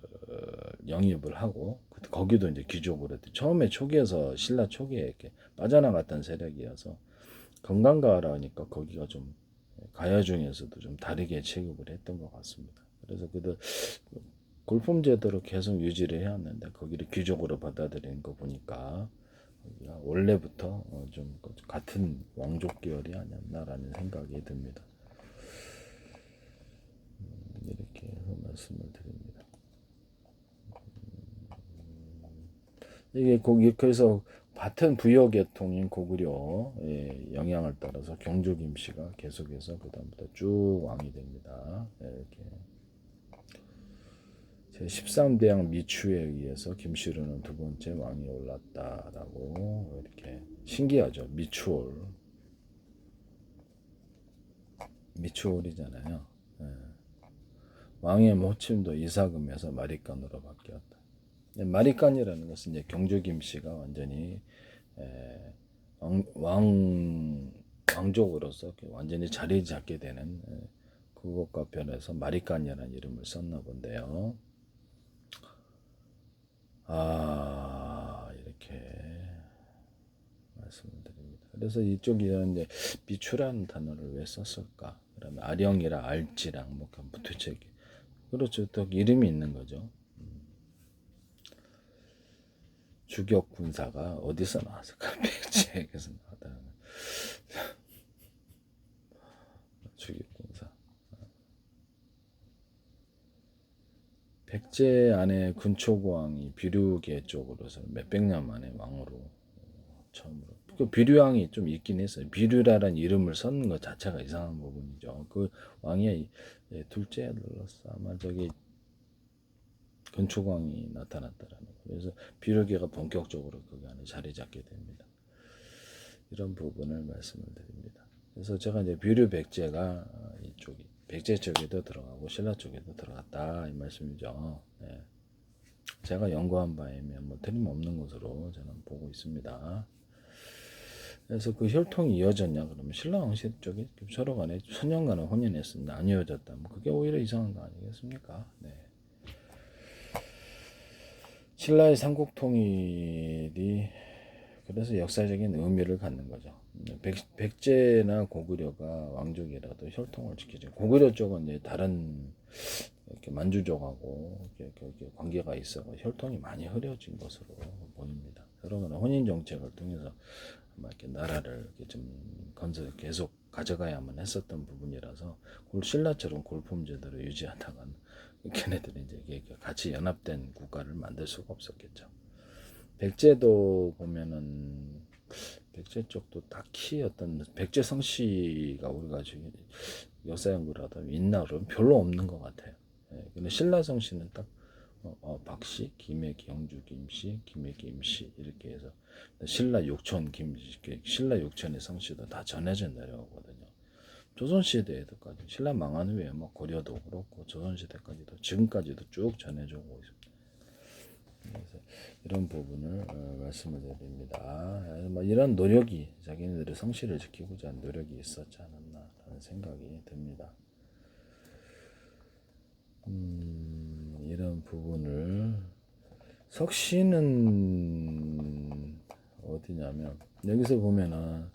영입을 하고 거기도 이제 귀족으로 처음에 초기에서 신라 초기에 이렇게 빠져나갔던 세력이어서 금강가라니까 거기가 좀 가야 중에서도 좀 다르게 취급을 했던 것 같습니다. 그래서 그들 골품 제도로 계속 유지를 해왔는데 거기를 귀족으로 받아들이는 거 보니까 원래부터 좀 같은 왕족 계열이 아니었나라는 생각이 듭니다. 이렇게 해서 말씀을 드립니다. 이게 그래서 같은 부여계통인 고구려의 영향을 따라서 경주 김씨가 계속해서 그 다음부터 쭉 왕이 됩니다. 이렇게 제13대왕 미추에 의해서 김씨로는 두 번째 왕이 올랐다라고 이렇게 신기하죠. 미추홀이잖아요. 왕의 모침도 이사금에서 마립간으로 바뀌었다. 마립간이라는 것은 이제 경주 김씨가 완전히 왕족으로서 완전히 자리 잡게 되는 그것과 변해서 마립간이라는 이름을 썼나 본데요. 이렇게 말씀을 드립니다. 그래서 이쪽이는 이제 미추라는 단어를 왜 썼을까? 그러면 아령이랑 알지랑 뭐 도대체 그렇죠. 또 이름이 있는 거죠. 주격 군사가 어디서 나왔을까? 백제에게서 나왔다. 주격 군사. 백제 안에 군초고왕이 비류계 쪽으로서 몇백 년 만에 왕으로 처음으로. 그 비류왕이 좀 있긴 했어요. 비류라는 이름을 썼는 것 자체가 이상한 부분이죠. 그 왕이 둘째로서 아마 저기 건초광이 나타났다라는 거. 그래서 비료계가 본격적으로 그 안에 자리 잡게 됩니다. 이런 부분을 말씀을 드립니다. 그래서 제가 이제 비류 백제가 이쪽이 백제 쪽에도 들어가고 신라 쪽에도 들어갔다 이 말씀이죠. 네. 제가 연구한 바에 뭐 틀림없는 것으로 저는 보고 있습니다. 그래서 그 혈통이 이어졌냐 그러면 신라 왕실 쪽이 서로 간에 천년간을 혼인했습니다. 안 이어졌다. 뭐 그게 오히려 이상한 거 아니겠습니까? 네. 신라의 삼국통일이 그래서 역사적인 의미를 갖는 거죠. 백제나 고구려가 왕족이라도 혈통을 지키죠. 고구려 쪽은 이제 다른 이렇게 만주족하고 이렇게 관계가 있어 혈통이 많이 흐려진 것으로 보입니다. 서로 간에 혼인 정책을 통해서 아마 이렇게 나라를 이렇게 좀 계속 가져가야만 했었던 부분이라서 신라처럼 골품제대로 유지하다가는 걔네들이 이제 이게 같이 연합된 국가를 만들 수가 없었겠죠. 백제도 보면은 백제 쪽도 딱히 어떤 백제 성씨가 우리가 지금 역사 연구를 하다 있나 그러면 별로 없는 것 같아요. 예, 근데 신라 성씨는 딱 박씨, 김해, 경주 김씨, 김해 김씨 이렇게 해서 신라 육촌 김씨, 신라 육촌의 성씨도 다 전해져 내려오거든요. 조선시대에도까지 신라 망한 후에 뭐 고려도 그렇고 조선시대까지도 지금까지도 쭉 전해져 오고 있습니다. 그래서 이런 부분을 말씀을 드립니다. 뭐 이런 노력이 자기네들의 성실을 지키고자 하는 노력이 있었지 않았나라는 생각이 듭니다. 이런 부분을 석씨는 어디냐면 여기서 보면은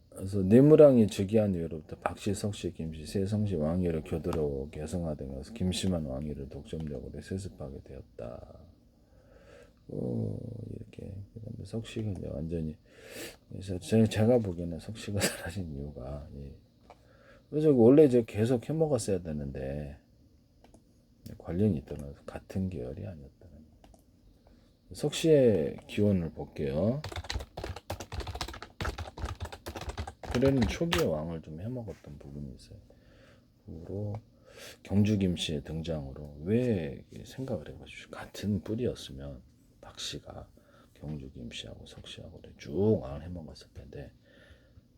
그래서 내무랑이 즉위한 이후로부터 박씨, 석씨, 김씨 세 성씨 왕위를 교대로 계승하던 것은 김씨만 왕위를 독점적으로 세습하게 되었다. 이렇게 석씨가 이제 완전히 그래서 제가 보기에는 석씨가 사라진 이유가 그래서 원래 이제 계속 해먹었어야 되는데 관련이 있더라도 같은 계열이 아니었다는 석씨의 기원을 볼게요. 그래는 초기의 왕을 좀 해먹었던 부분이 있어요. 그리고 경주 김씨의 등장으로 왜 생각을 해보십시오. 같은 뿌리였으면 박씨가 경주 김씨하고 석씨하고 쭉 왕을 해먹었을 텐데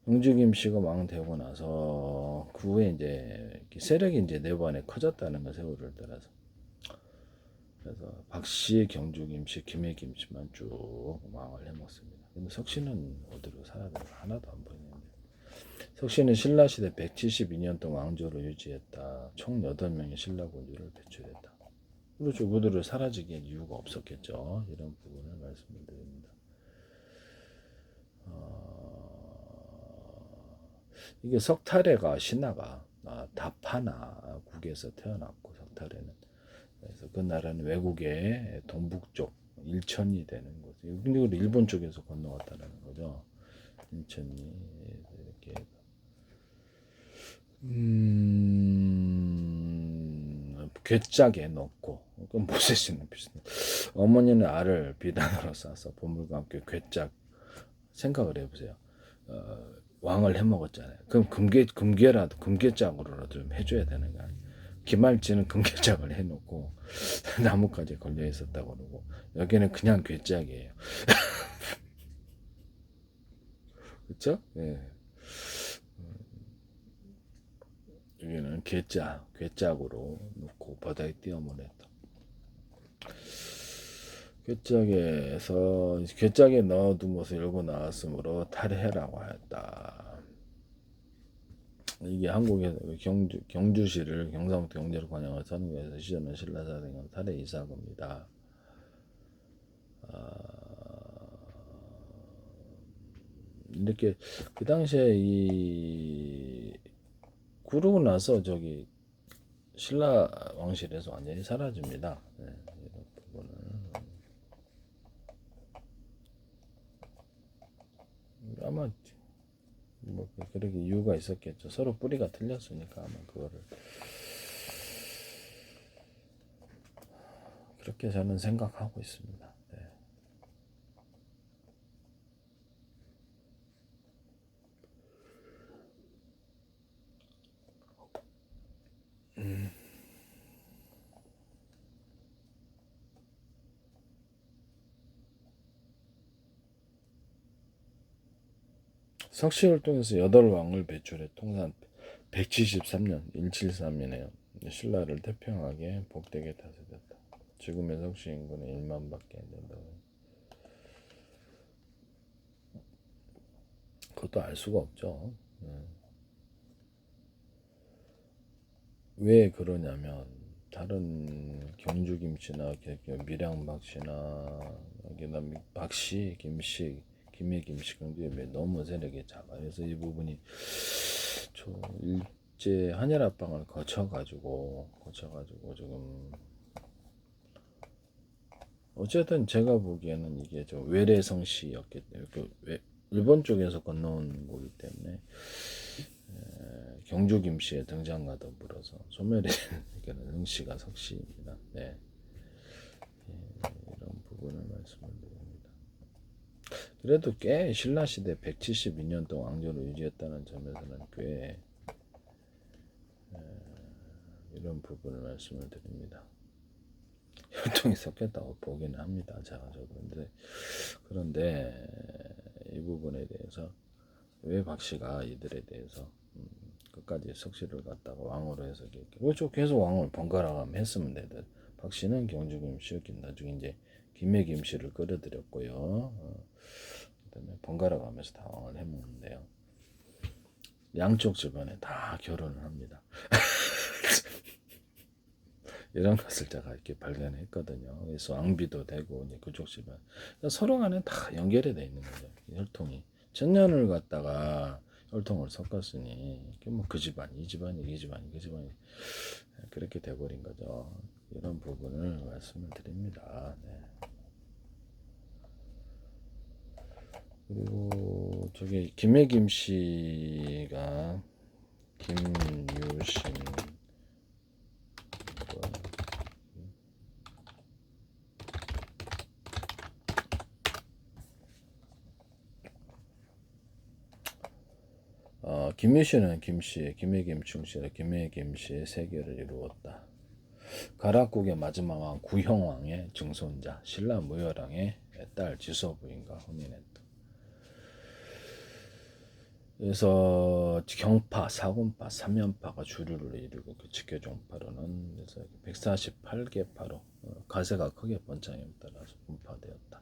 경주 김씨가 왕 되고 나서 그 후에 이제 세력이 이제 내부안에 커졌다는 거 세월을 따라서 그래서 박씨, 경주 김씨, 김해 김씨만 쭉 왕을 해먹습니다. 근데 석씨는 어디로 사라져 하나도 안 보이는데 석씨는 신라시대 172년 동안 왕조를 유지했다. 총 8명의 신라군주를 배출했다. 그렇죠. 그들을 사라지게 할 이유가 없었겠죠. 이런 부분을 말씀을 드립니다. 이게 석탈해가 신하가 다파나 국에서 태어났고 석탈해는 그래서 그 나라는 외국의 동북쪽 일천이 되는 거죠. 근데 일본 쪽에서 건너왔다는 거죠. 일천이 이렇게 괴짝에 넣고 그건 모세시는 비슷해. 어머니는 알을 비단으로 싸서 보물과 함께 괴짝 생각을 해보세요. 왕을 해먹었잖아요. 그럼 금괴라도 금괴짝으로라도 좀 해줘야 되는 거 아니에요. 기말지는 금괴짝을 해놓고 나무까지 걸려 있었다고 그러고 여기는 그냥 괴짝이에요. 그렇죠? 예. 여기는 괴짝으로 놓고 바다에 띄어보냈다. 괴짝에 넣어둔 것을 열고 나왔으므로 탈해라고 하였다. 이게 한국에서 경주시를 경상북도 경제를 관영한 선거에서 시전한 신라사대가 탈해 이사금이다. 이렇게 그 당시에 그러고 나서 신라 왕실에서 완전히 사라집니다. 네, 이런 부분은 아마 뭐 그렇게 이유가 있었겠죠. 서로 뿌리가 틀렸으니까 아마 그거를 그렇게 저는 생각하고 있습니다. 네. 석시를 통해서 8왕을 배출해 통산 173년 173이네요. 신라를 태평하게 복되게 다스렸다. 지금의 석시 인구는 1만밖에 안 된다고. 그것도 알 수가 없죠. 왜 그러냐면 다른 경주김씨나 밀양박씨나 그다음에 박씨, 김씨, 김해 김씨 경주에 너무 세력이 작아. 그래서 이 부분이 일제 한일 합방을 거쳐가지고 지금 어쨌든 제가 보기에는 이게 외래성씨였기 때문에 일본 쪽에서 건너온 거기 때문에 경주 김씨의 등장과 더불어서 소멸이 되는 응시가 석시입니다. 네, 이런 부분을 말씀을 드립니다. 그래도 꽤 신라 시대 172년 동안 왕조를 유지했다는 점에서는 꽤 이런 부분을 말씀을 드립니다. 혈통이 섞였다고 보기는 합니다. 저도 그런데 이 부분에 대해서 왜 박씨가 이들에 대해서 끝까지 석씨를 갖다가 왕으로 해서 그렇죠. 계속 왕을 번갈아 가며 했으면 되듯 박씨는 경주 김씨였기 나중에 이제 김해 김씨를 끌어들였고요. 그다음에 번갈아 가면서 다 왕을 해먹는데요. 양쪽 집안에 다 결혼을 합니다. 이런 것을 제가 이렇게 발견했거든요. 그래서 왕비도 되고 이제 그쪽 집안 그러니까 서로 간에 다 연결이 돼 있는 거죠. 혈통이 천년을 갖다가 혈통을 섞었으니 뭐 그 집안, 이 집안이, 이 집안이, 그 집안이 그렇게 돼버린 거죠. 이런 부분을 말씀을 드립니다. 네. 그리고 저기 김혜김 씨가 김유신 김유신은 김씨, 김혜김 충씨라 김혜김 씨의 세계를 이루었다. 가락국의 마지막 왕 구형왕의 증손자 신라 무열왕의 딸 지소부인과 혼인했다. 그래서 경파, 사군파, 삼연파가 주류를 이루고 그 직계종파로는 그래서 148개파로 가세가 크게 번창에 따라서 분파되었다.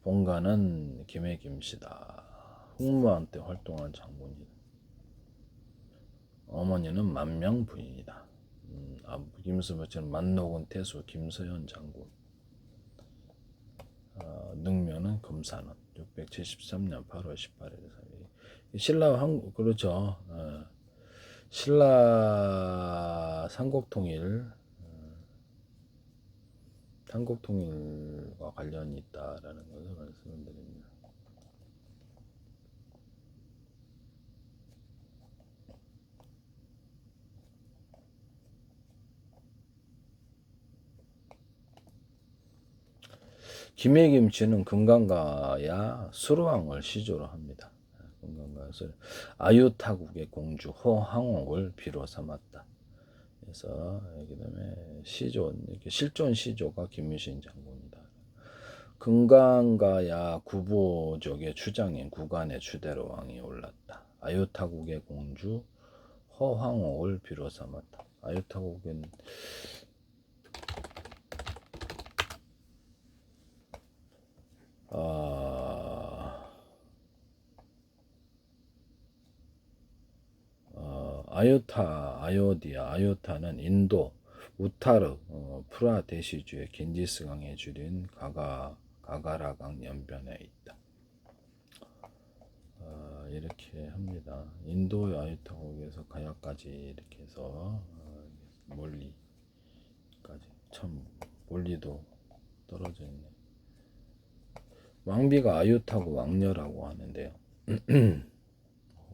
본가는 김해김씨다. 흑무왕 때 활동한 장군이다. 어머니는 만명 부인이다. 아부 김수부처는 만노군 태수 김서현 장군. 능묘는 금산원 673년 8월 18일 신라 한국 그렇죠. 신라 삼국통일과 관련이 있다라는 것을 말씀드립니다. 김해김씨는 금강가야 수루왕을 시조로 합니다. 금강가에서 아유타국의 공주 호항옥을 비로 삼았다. 그래서 그다음에 시조 이렇게 실존 시조가 김유신 장군이다. 금강가야 구보족의 추장인 구간의 추대로 왕이 올랐다. 아유타국의 공주 허황옥을 비로 삼았다. 아유타국은 아요타는 인도 우타르 프라데시주의 겐지스강에 줄인 가가라강 연변에 있다. 이렇게 합니다. 인도의 아유타국에서 가야까지 이렇게 해서 멀리까지 참 멀리도 떨어져 있네. 왕비가 아유타국 왕녀라고 하는데요.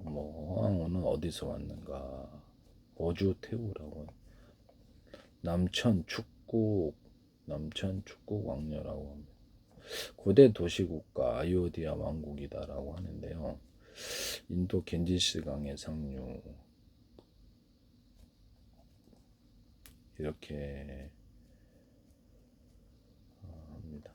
뭐 호황호는 어디서 왔는가? 어주 태우라고 남천 축국 왕녀라고 합니다. 고대 도시국가 아유디아 왕국이다라고 하는데요. 인도 겐지스강의 상류 이렇게 합니다.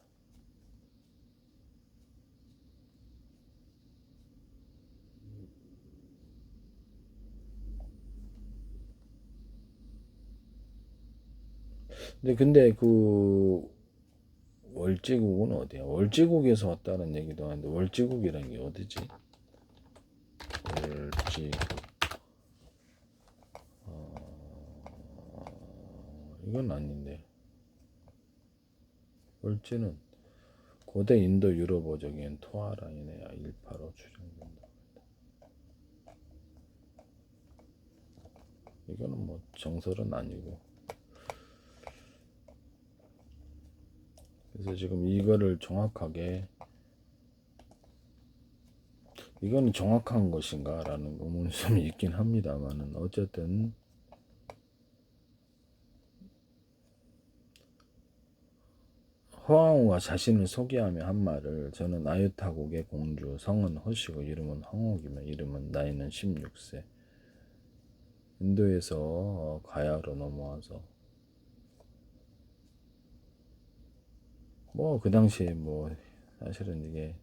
근데 그 월지국은 어디야? 월지국에서 왔다는 얘기도 하는데 월지국이라는 게 어디지? 월지국 이건 아닌데 월지는 고대 인도 유럽어적인 토아라인의 일파로 추정된다. 이거는 뭐 정설은 아니고 그래서 지금 이거를 정확하게 이거는 정확한 것인가 라는 의문점이 있긴 합니다만은 어쨌든 허황우가 자신을 소개하며 한 말을 저는 아유타국의 공주, 성은 허씨고 이름은 황옥이며 이름은 나이는 16세. 인도에서 가야로 넘어와서 뭐 그 당시에 뭐 사실은 이게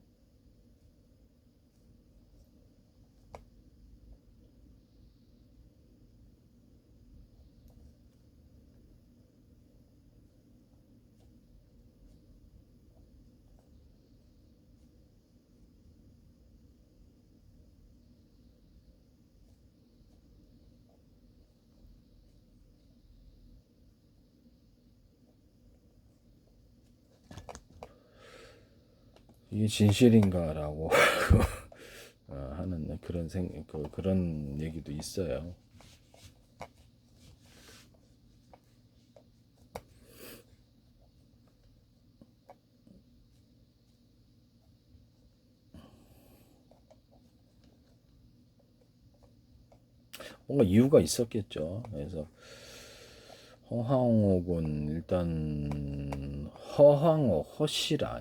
이게 진실인가라고 하는 그런 얘기도 있어요. 뭔가 이유가 있었겠죠. 그래서 허황옥은 일단 허황옥 허씨라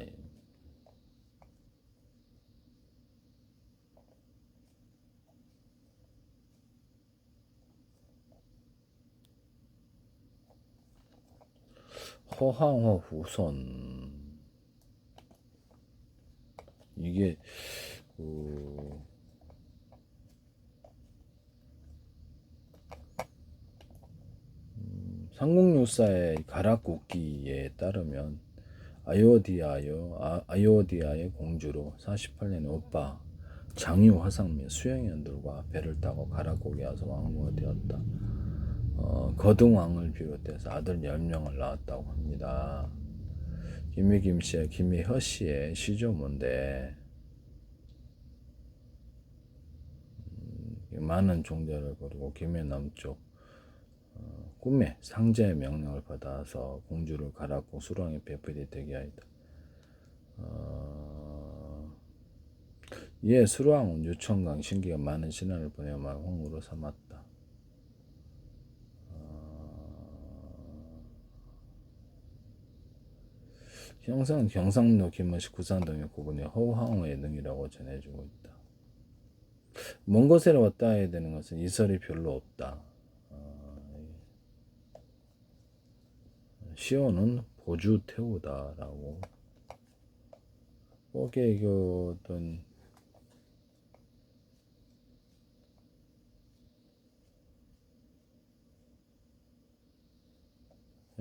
허황옥 후손 이게 그 삼국유사의 가락국기에 따르면 아요디아의 공주로 48년의 오빠 장유 화상 및 수영연들과 배를 타고 가락국에 와서 왕후가 되었다. 거등왕을 비롯해서 아들 10명을 낳았다고 합니다. 김희김씨와 김희허씨의 시조모인데 많은 종자를 거르고 김해 남쪽 꿈에 상제의 명령을 받아서 공주를 가라고 수랑에 배필이 되게 하였다. 이에 수랑은 유청강 신기가 많은 신하를 보내어 왕으로 삼았다. 형성은 경상도 김원시 구산 등의 구분이 허황의 등이라고 전해주고 있다. 먼 곳에 왔다 해야 되는 것은 이설이 별로 없다. 시온은 보주 태우다라고. 거기에 그 어떤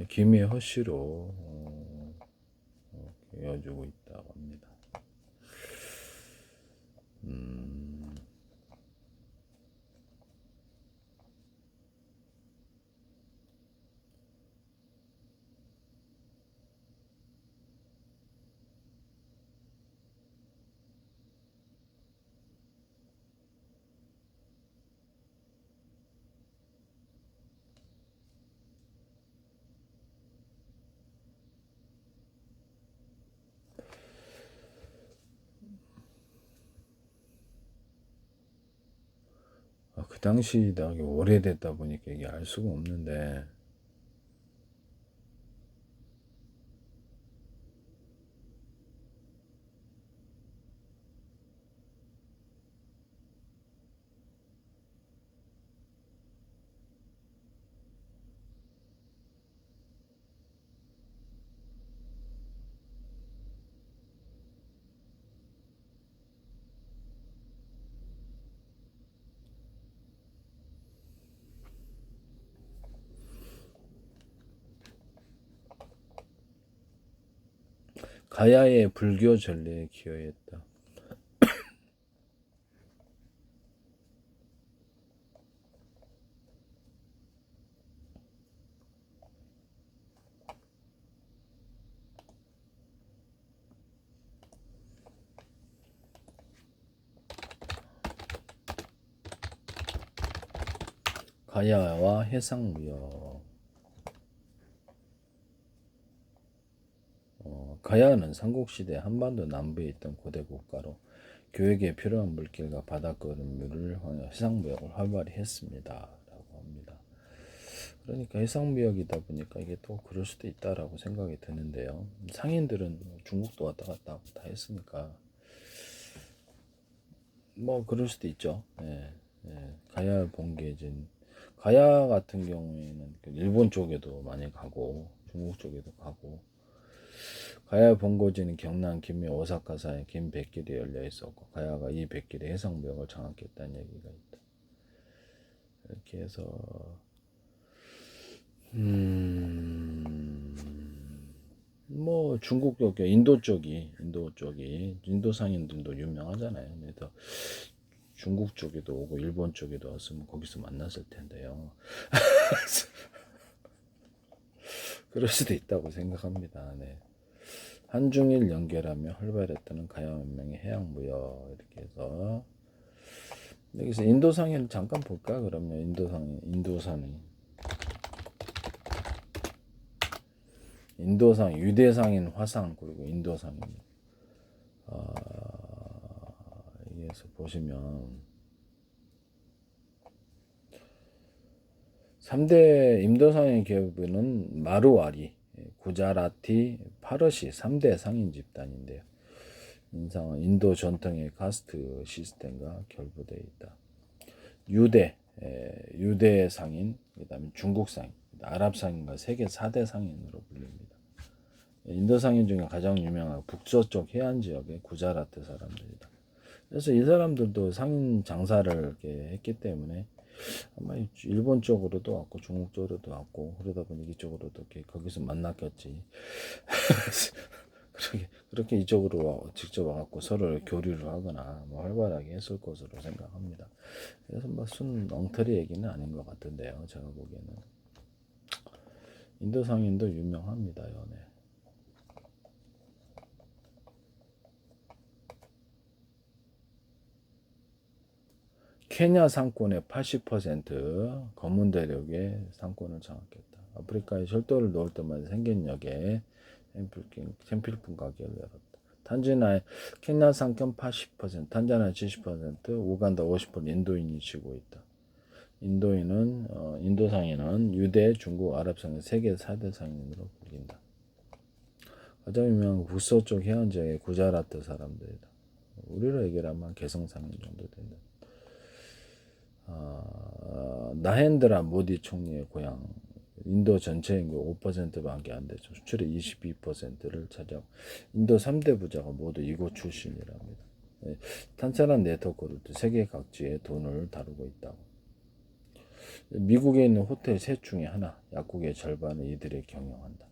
김의 허씨로 이어주고 있다고 합니다. 그 당시 나 오래됐다 보니까 이게 알 수가 없는데 가야의 불교 전례에 기여했다. 가야와 해상무역. 가야는 삼국시대 한반도 남부에 있던 고대 국가로 교육에 필요한 물길과 바닷걸음을 해상무역을 활발히 했습니다. 라고 합니다. 그러니까 해상무역이다 보니까 이게 또 그럴 수도 있다라고 생각이 드는데요. 상인들은 중국도 왔다 갔다 다 했으니까 뭐 그럴 수도 있죠. 예, 예. 가야 본계진 가야 같은 경우에는 일본 쪽에도 많이 가고 중국 쪽에도 가고 가야 본고지는 경남 김해 오사카사에 긴 백길이 열려 있었고 가야가 이 백길의 해상무역을 장악했다는 얘기가 있다. 이렇게 해서 뭐 중국 쪽, 인도 상인들도 유명하잖아요. 그래서 중국 쪽에도 오고 일본 쪽에도 왔으면 거기서 만났을 텐데요. 그럴 수도 있다고 생각합니다. 네. 한중일 연결하며 활발했다는 가야문명의 해양무역 이렇게 해서 여기서 인도상인 잠깐 볼까? 그러면 인도상 유대상인 화상 그리고 인도상인 여기에서 보시면 3대 인도상인 계급은 마루와리, 구자라티, 파르시 3대 상인 집단인데요. 인상은 인도 전통의 카스트 시스템과 결부되어 있다. 유대 상인, 그다음에 중국 상인, 아랍 상인과 세계 4대 상인으로 불립니다. 인도 상인 중에 가장 유명한 북서쪽 해안 지역의 구자라트 사람들이다. 그래서 이 사람들도 상인 장사를 이렇게 했기 때문에 아마 일본 쪽으로도 왔고 중국 쪽으로도 왔고 그러다 보니 이쪽으로도 이렇게 거기서 만났겠지. 그렇게 이쪽으로 직접 와갖고 서로 교류를 하거나 뭐 활발하게 했을 것으로 생각합니다. 그래서 뭐 순 엉터리 얘기는 아닌 것 같은데요. 제가 보기에는 인도 상인도 유명합니다. 연애. 케냐 상권의 80% 검은 대륙의 상권을 장악했다. 아프리카에 철도를 놓을 때마다 생긴 역에 샘플품 가게를 열었다. 케냐 상권 80%, 탄자니아 70%, 우간다 50% 인도인이 쥐고 있다. 인도 상인은 유대, 중국, 아랍 상인 세계 4대 상인으로 불린다. 가장 유명한 북서쪽 해안 지역의 구자라트 사람들이다. 우리로 얘기하면 개성 상인 정도 된다. 나헨드라 모디 총리의 고향 인도 전체 인구 5%밖에 안 되죠. 수출의 22%를 차지하고 인도 3대 부자가 모두 이곳 출신이랍니다. 탄탄한 네트워크를 세계 각지에 돈을 다루고 있다고. 미국에 있는 호텔 셋 중에 하나, 약국의 절반을 이들이 경영한다.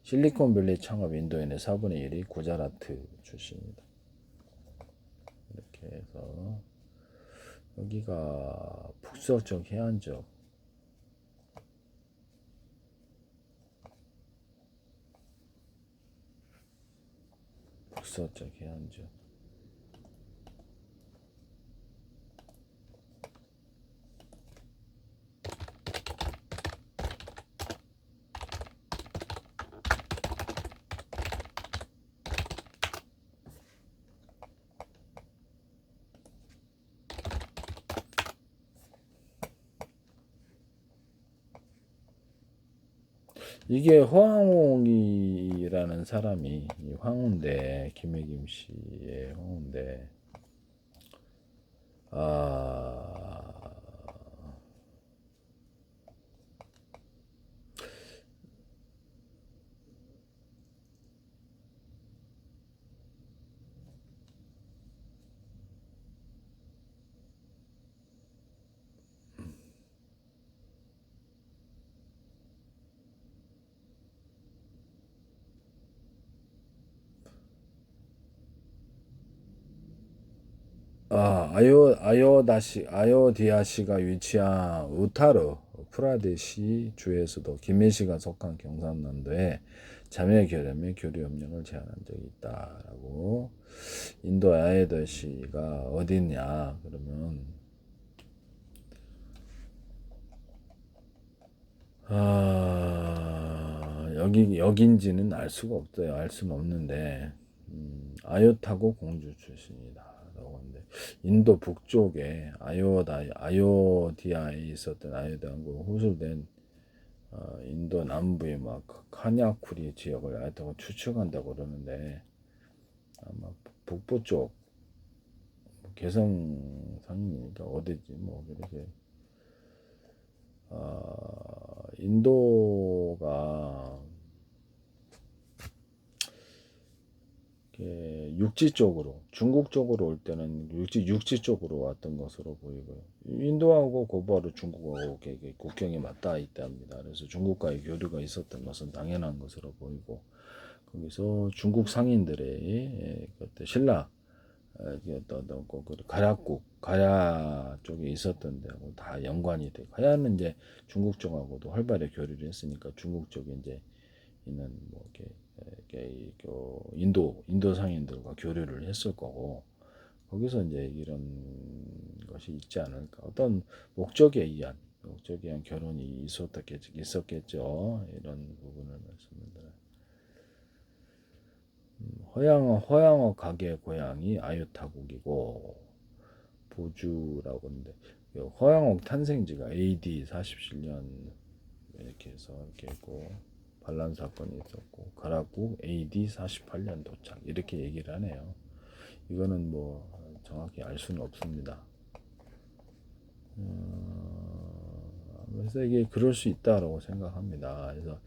실리콘밸리 창업 인도인의 4분의 1이 구자라트 출신이다. 이렇게 해서 여기가 북서쪽 해안적 이게 허황홍이라는 사람이 황운대 김혜김 씨의 황운대 아요디아시가 위치한 우타르 프라데시 주에서도 김해시가 속한 경상남도에 자매 결연의 교류 협력을 제안한 적이 있다라고. 인도 아요디아시가 어디냐 그러면 여긴지는 알 수가 없어요. 알 수는 없는데 아요타고 공주 출신이다. 있다라고 하는데 인도 북쪽에 아요디아에 있었던 아요디아하고 후술된 인도 남부의 막 카냐쿠리 지역을 하여튼 추측한다고 그러는데 아마 북부 쪽 개성 상이니까 어디지 뭐 이렇게 인도가 육지 쪽으로 중국 쪽으로 올 때는 육지 쪽으로 왔던 것으로 보이고요. 인도하고 곧바로 중국하고 국경이 맞닿아 있답니다. 그래서 중국과의 교류가 있었던 것은 당연한 것으로 보이고 거기서 중국 상인들의 그때 신라 어떤 가야 쪽에 있었던 데하고 다 연관이 되고 가야는 이제 중국 쪽하고도 활발히 교류를 했으니까 중국 쪽에 이제 있는 뭐 이렇게 인도 상인들과 교류를 했을 거고 거기서 이제 이런 것이 있지 않을까 어떤 목적에 의한 결혼이 있었겠죠 이런 부분을 말씀드려요. 허양어 가게 고향이 아유타국이고 보주라고 하는데 허양옥 탄생지가 AD 47년 이렇게 해서 이렇게 있고 반란 사건이 있었고 가락국 AD 48년 도착 이렇게 얘기를 하네요. 이거는 뭐 정확히 알 수는 없습니다. 그래서 이게 그럴 수 있다라고 생각합니다. 그래서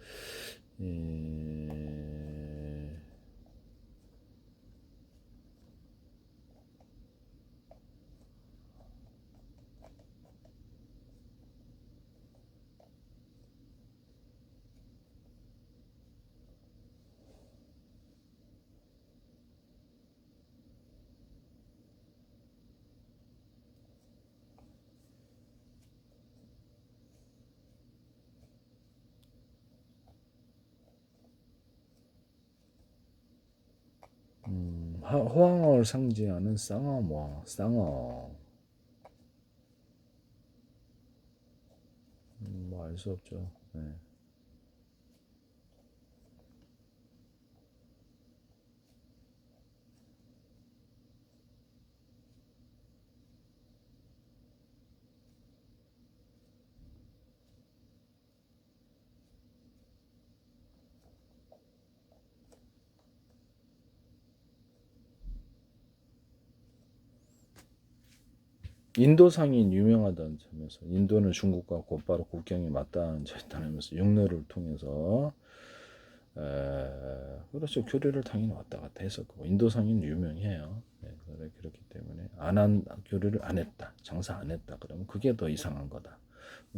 호황을 상징하는 쌍어 뭐 알 수 없죠. 네. 인도 상인 유명하다는 점에서 인도는 중국과 곧바로 국경이 맞닿은 점에서 육로를 통해서 그렇죠 교류를 당연히 왔다 갔다 했었고 인도 상인 유명해요. 네, 그렇기 때문에 교류를 안 했다 장사 안 했다 그러면 그게 더 이상한 거다.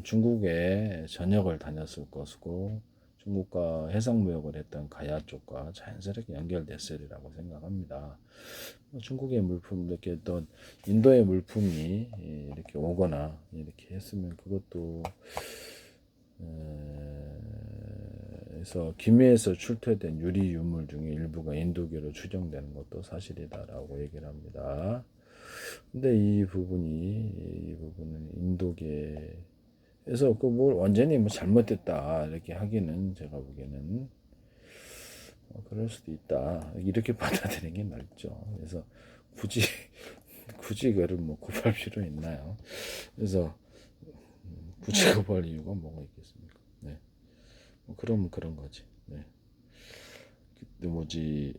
중국에 전역을 다녔을 것이고 중국과 해상무역을 했던 가야 쪽과 자연스럽게 연결됐으리라고 생각합니다. 중국의 물품 이렇게 또 인도의 물품이 이렇게 오거나 이렇게 했으면 그것도 그래서 김해에서 출토된 유리 유물 중에 일부가 인도계로 추정되는 것도 사실이다라고 얘기를 합니다. 근데 이 부분은 인도계에서 그 뭘 완전히 뭐 잘못됐다 이렇게 하기는 제가 보기에는 그럴 수도 있다 이렇게 받아들이는 게 맞죠. 그래서 굳이 그를 뭐 구할 필요 있나요? 그래서 굳이 구할 이유가 뭐가 있겠습니까? 네, 뭐 그러면 그런 거지. 네, 근데 뭐지?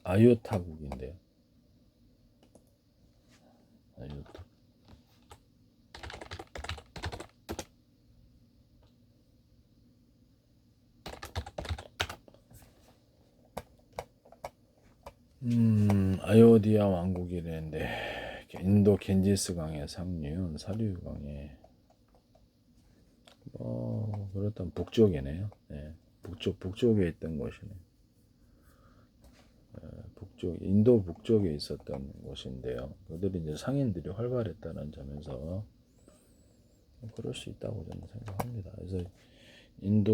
아유타국인데요. 아유타. 아요디아 왕국이랬는데 인도 겐지스 강의 상류는 사류 강의 그렇다면 북쪽이네요. 네, 북쪽에 있던 곳이네. 인도 북쪽에 있었던 곳인데요. 그들이 이제 상인들이 활발했다는 점에서 그럴 수 있다고 저는 생각합니다. 그래서 인도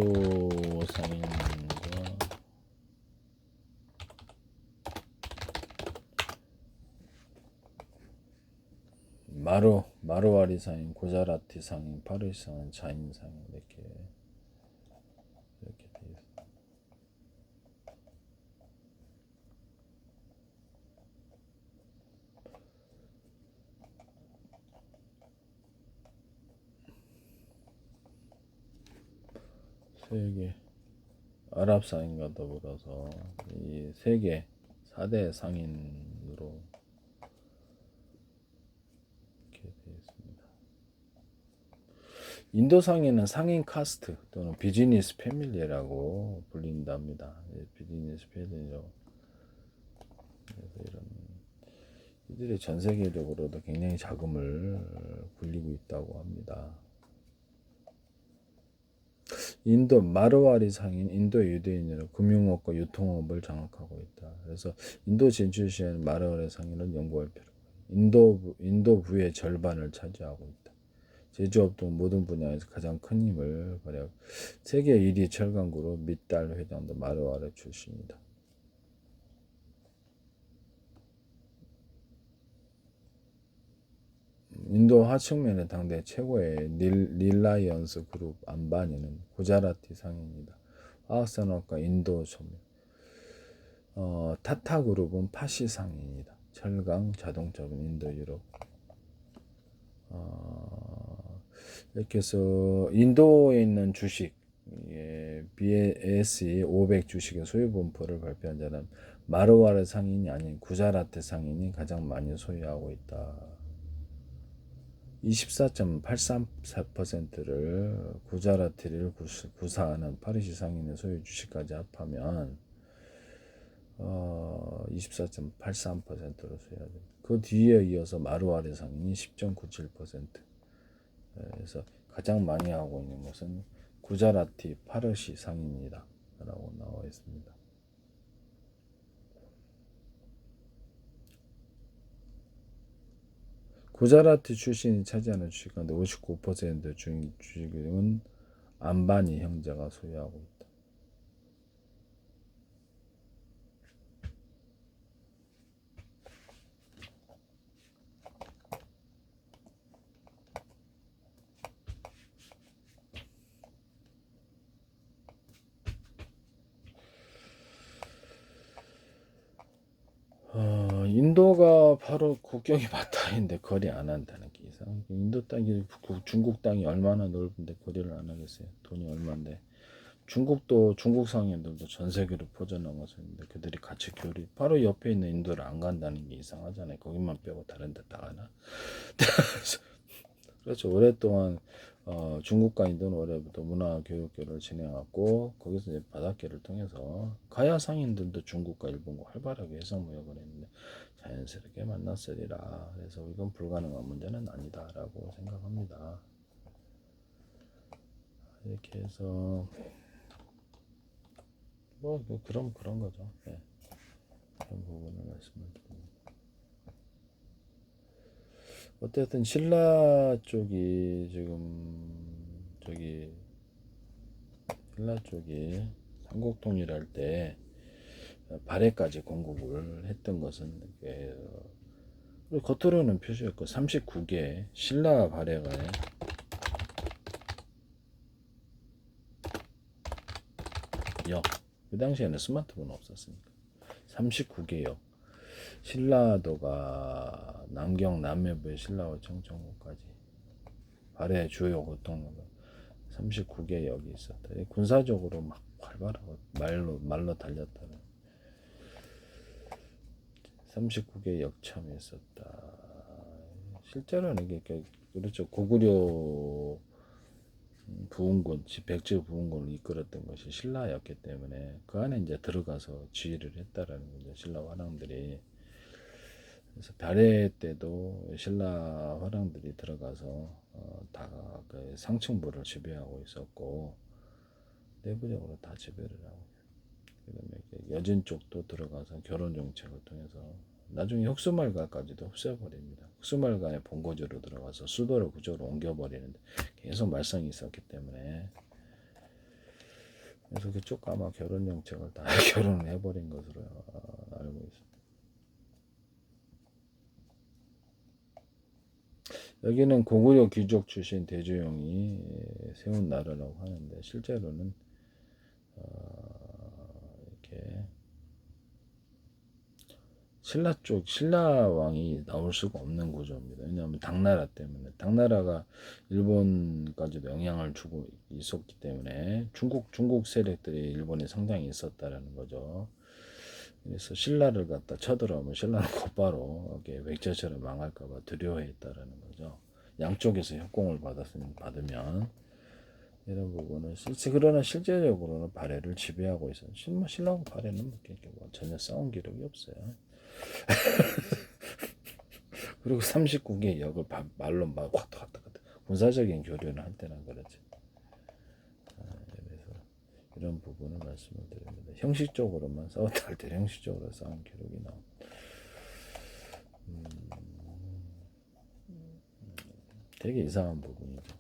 상인과 마루와리 상인, 구자라티 상인, 파르시 상인, 자인 상인 이렇게 돼 있어요. 세계 아랍 상인과 더불어서 이 세계 4대 상인으로 이렇게 되어 있습니다. 인도 상인은 상인 카스트 또는 비즈니스 패밀리라고 불린답니다. 비즈니스 패밀리로. 그래서 이들이 전 세계적으로도 굉장히 자금을 굴리고 있다고 합니다. 인도 마르와리 상인 인도 유대인으로 금융업과 유통업을 장악하고 있다. 그래서 인도 진출 시에는 마르와리 상인을 연구할 필요가 있다. 인도부의 절반을 차지하고 있다. 제조업 등 모든 분야에서 가장 큰 힘을 발휘하고 세계 1위 철강그룹 밑달 회장도 마르와리 출신이다. 인도 하층면의 당대 최고의 릴라이언스 그룹 안바니는 구자라티 상인이다. 화학산업과 인도 점유. 타타 그룹은 파시 상인이다. 철강, 자동차는 인도, 유럽. 이렇게 해서 인도에 있는 주식, BSE 500 주식의 소유 분포를 발표한 자는 마르와리 상인이 아닌 구자라티 상인이 가장 많이 소유하고 있다. 24.834%를 구자라티를 구사하는 파리시 상인의 소유 주식까지 합하면 24.83%로 소유하죠. 그 뒤에 이어서 마르와리 상인이 10.97%. 그래서 가장 많이 하고 있는 것은 구자라티 파르시 상인이다 라고 나와 있습니다. 구자라티 출신이 차지하는 주식 가운데 59% 주식은 안바니 형제가 소유하고 있다. 인도가 바로 국경이 맞닿아있는데 거리 안 한다는 게 이상하게 인도 땅이 중국 땅이 얼마나 넓은데 거리를 안 하겠어요. 돈이 얼마인데 중국도 중국 상인들도 전 세계로 퍼져나가서 있는데 그들이 같이 교류 바로 옆에 있는 인도를 안 간다는 게 이상하잖아요. 거기만 빼고 다른 데 다 가나? 그렇죠. 오랫동안 중국과 인도는 올해부터 문화교육교를 진행하고 거기서 이제 바닷길을 통해서 가야 상인들도 중국과 일본과 활발하게 해상무역을 했는데 자연스럽게 만났으리라. 그래서 이건 불가능한 문제는 아니다라고 생각합니다. 이렇게 해서 뭐 그런 거죠. 네. 그런 부분을 말씀을 드립니다. 어쨌든 신라 쪽이 지금 신라 쪽이 삼국통일할 때 발해까지 공급을 했던 것은 겉으로는 표시했고 39개 신라 발해가 그 당시에는 스마트폰 없었으니까 39개 역 신라도가 남경 남해부의 신라와 청천군까지 발해 주요 교통로가 39개 역이 있었다. 군사적으로 막 활발하고 말로 달렸다는 39개 역참이 있었다. 실제로는 이게 그렇죠. 고구려 부흥군, 백제 부흥군을 이끌었던 것이 신라였기 때문에 그 안에 이제 들어가서 지휘를 했다라는 거죠. 신라 화랑들이. 그래서 발해 때도 신라 화랑들이 들어가서 다그 상층부를 지배하고 있었고 내부적으로 다 지배를 하고 그다음에 여진 쪽도 들어가서 결혼 정책을 통해서 나중에 흑수말가까지도 흡수해버립니다. 흑수말가의 본거지로 들어가서 수도를 그쪽으로 옮겨버리는데 계속 말썽이 있었기 때문에 그래서 그쪽 아마 결혼 정책을 다 결혼을 해버린 것으로 알고 있습니다. 여기는 고구려 귀족 출신 대주영이 세운 나라라고 하는데 실제로는 이렇게 신라 왕이 나올 수가 없는 구조입니다. 왜냐하면 당나라 때문에 당나라가 일본까지도 영향을 주고 있었기 때문에 중국 세력들이 일본에 상당히 있었다라는 거죠. 그래서 신라를 갖다 쳐들어오면 신라는 곧바로 이렇게 백제처럼 망할까봐 두려워했다라는 거죠. 양쪽에서 협공을 받으면 이런 부분은 그러나 실제적으로는 발해를 지배하고 있어요. 신라하고 발해는 뭐 전혀 싸운 기록이 없어요. 그리고 39개의 역을 말로 막 왔다 갔다 군사적인 교류는 할 때나 그러지. 그래서 이런 부분을 말씀을 드립니다. 형식적으로만 싸웠다 할 때 형식적으로 싸운 기록이 나옵니다. 되게 이상한 부분이죠.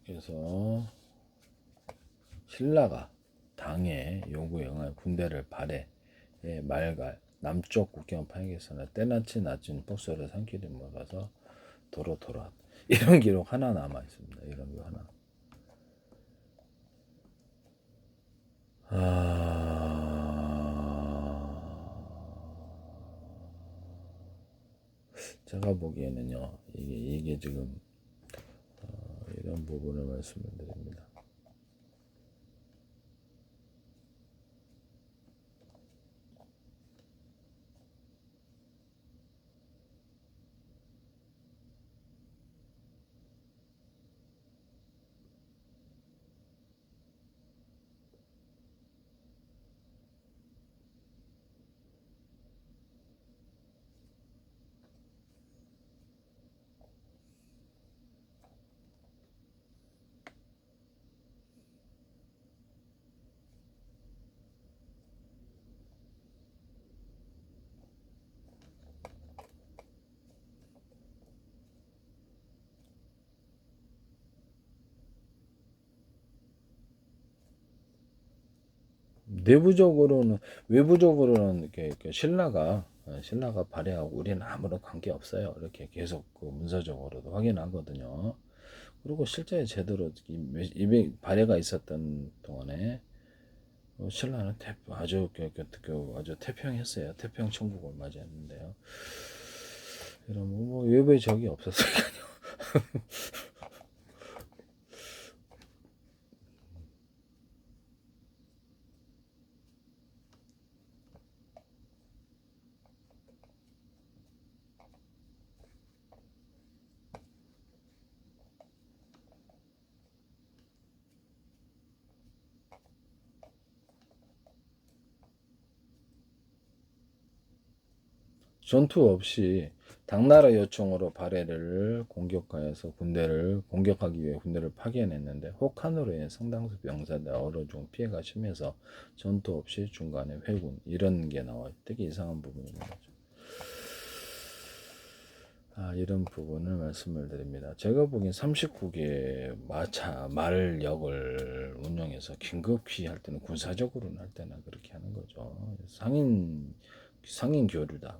그래서 신라가 당의 요구에 응한 군대를 발해 말갈 남쪽 국경 파행에서는 때나치 낮은 폭소를 산길이 몰아서 도로 돌아 이런 기록 하나 남아 있습니다. 이런 거 하나. 제가 보기에는요, 이게 지금 이런 부분을 말씀을 드립니다. 내부적으로는 외부적으로는 이렇게 신라가 발해하고 우리는 아무런 관계 없어요. 이렇게 계속 그 문서적으로도 확인하거든요. 그리고 실제 제대로 발해가 있었던 동안에 신라는 아주 태평했어요. 태평 천국을 맞이했는데요. 이런 뭐 외부의 적이 없었어요. 전투 없이 당나라 요청으로 발해를 공격하여서 군대를 공격하기 위해 군대를 파견했는데 혹한으로 인해 상당수 병사들 어려 중 피해가 심해서 전투 없이 중간에 회군 이런 게 나와요. 되게 이상한 부분입니다. 이런 부분을 말씀을 드립니다. 제가 보기엔 39개 말역을 운영해서 긴급히 할 때는 군사적으로는 할 때는 그렇게 하는 거죠. 상인 교류다.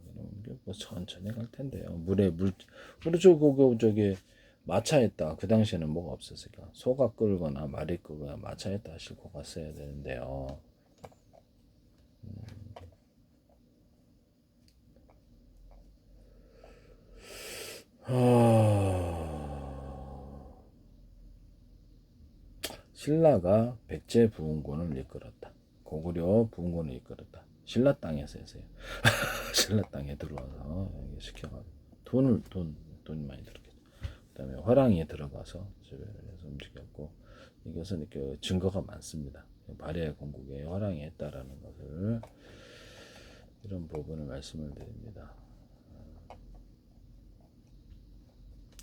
뭐 천천히 갈 텐데요. 우리 저기 마차에다 그 당시에는 뭐가 없었을까? 소가 끌거나 말이 끌거나 마차에다 싣고 갔어야 되는데요. 신라가 백제 부흥군을 이끌었다. 고구려 부흥군을 이끌었다. 신라 땅에서 했어요. 신라 땅에 들어와서 시켜가지고 돈이 많이 들었겠죠. 그다음에 화랑에 들어가서 지배를 해서 움직였고 이것은 그 증거가 많습니다. 발해 공국에 화랑이 했다라는 것을 이런 부분을 말씀을 드립니다.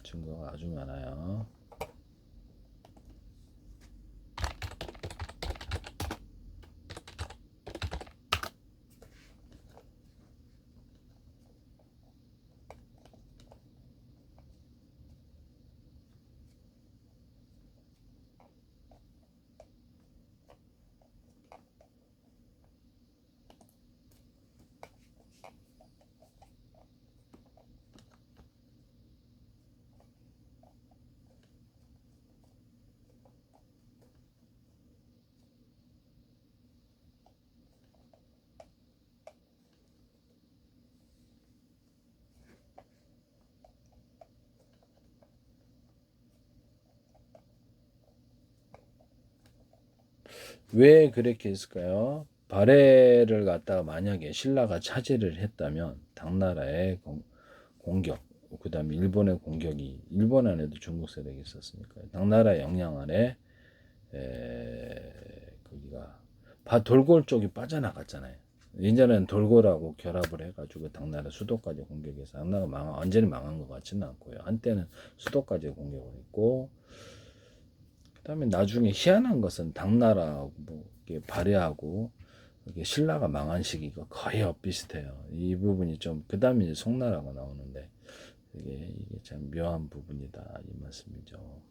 증거가 아주 많아요. 왜 그렇게 했을까요? 발해를 갖다가 만약에 신라가 차지를 했다면 당나라의 공격, 그 다음에 일본의 공격이 일본 안에도 중국 세력이 있었으니까 당나라 영향 아래 거기가 돌골 쪽이 빠져나갔잖아요. 이제는 돌골하고 결합을 해가지고 당나라 수도까지 공격해서 당나라가 완전히 망한 것 같지는 않고요. 한때는 수도까지 공격을 했고, 그다음에 나중에 희한한 것은 당나라하고 뭐 발해하고 신라가 망한 시기가 거의 엇비슷해요. 이 부분이 좀 그다음에 이제 송나라가 나오는데 이게 참 묘한 부분이다 이 말씀이죠.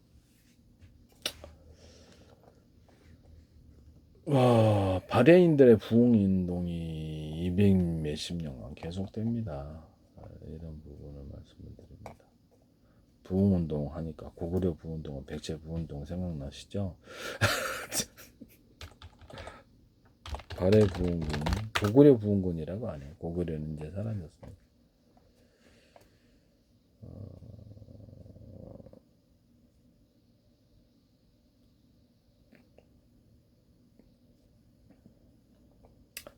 와, 발해인들의 부흥운동이 200 몇십 년간 계속됩니다. 이런 부분을 말씀을 드립니다. 부흥운동 하니까 고구려 부흥운동은 백제 부흥운동 생각나시죠? 발해 부흥군, 고구려 부흥군이라고 안 해요. 고구려는 이제 사라졌어요.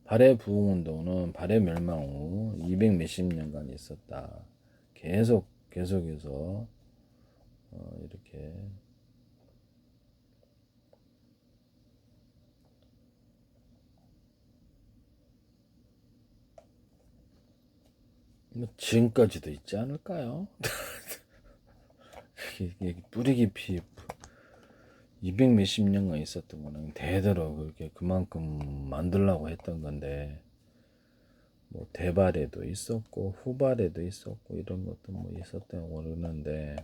발해 부흥운동은 발해 멸망 후 200 몇십 년간 있었다. 계속해서 이렇게 뭐 지금까지도 있지 않을까요? 이게 뿌리 깊이 200 몇십 년간 있었던 거는 대대로 그렇게 그만큼 만들려고 했던 건데 뭐 대발에도 있었고 후발에도 있었고 이런 것도 뭐 있었던 모르는데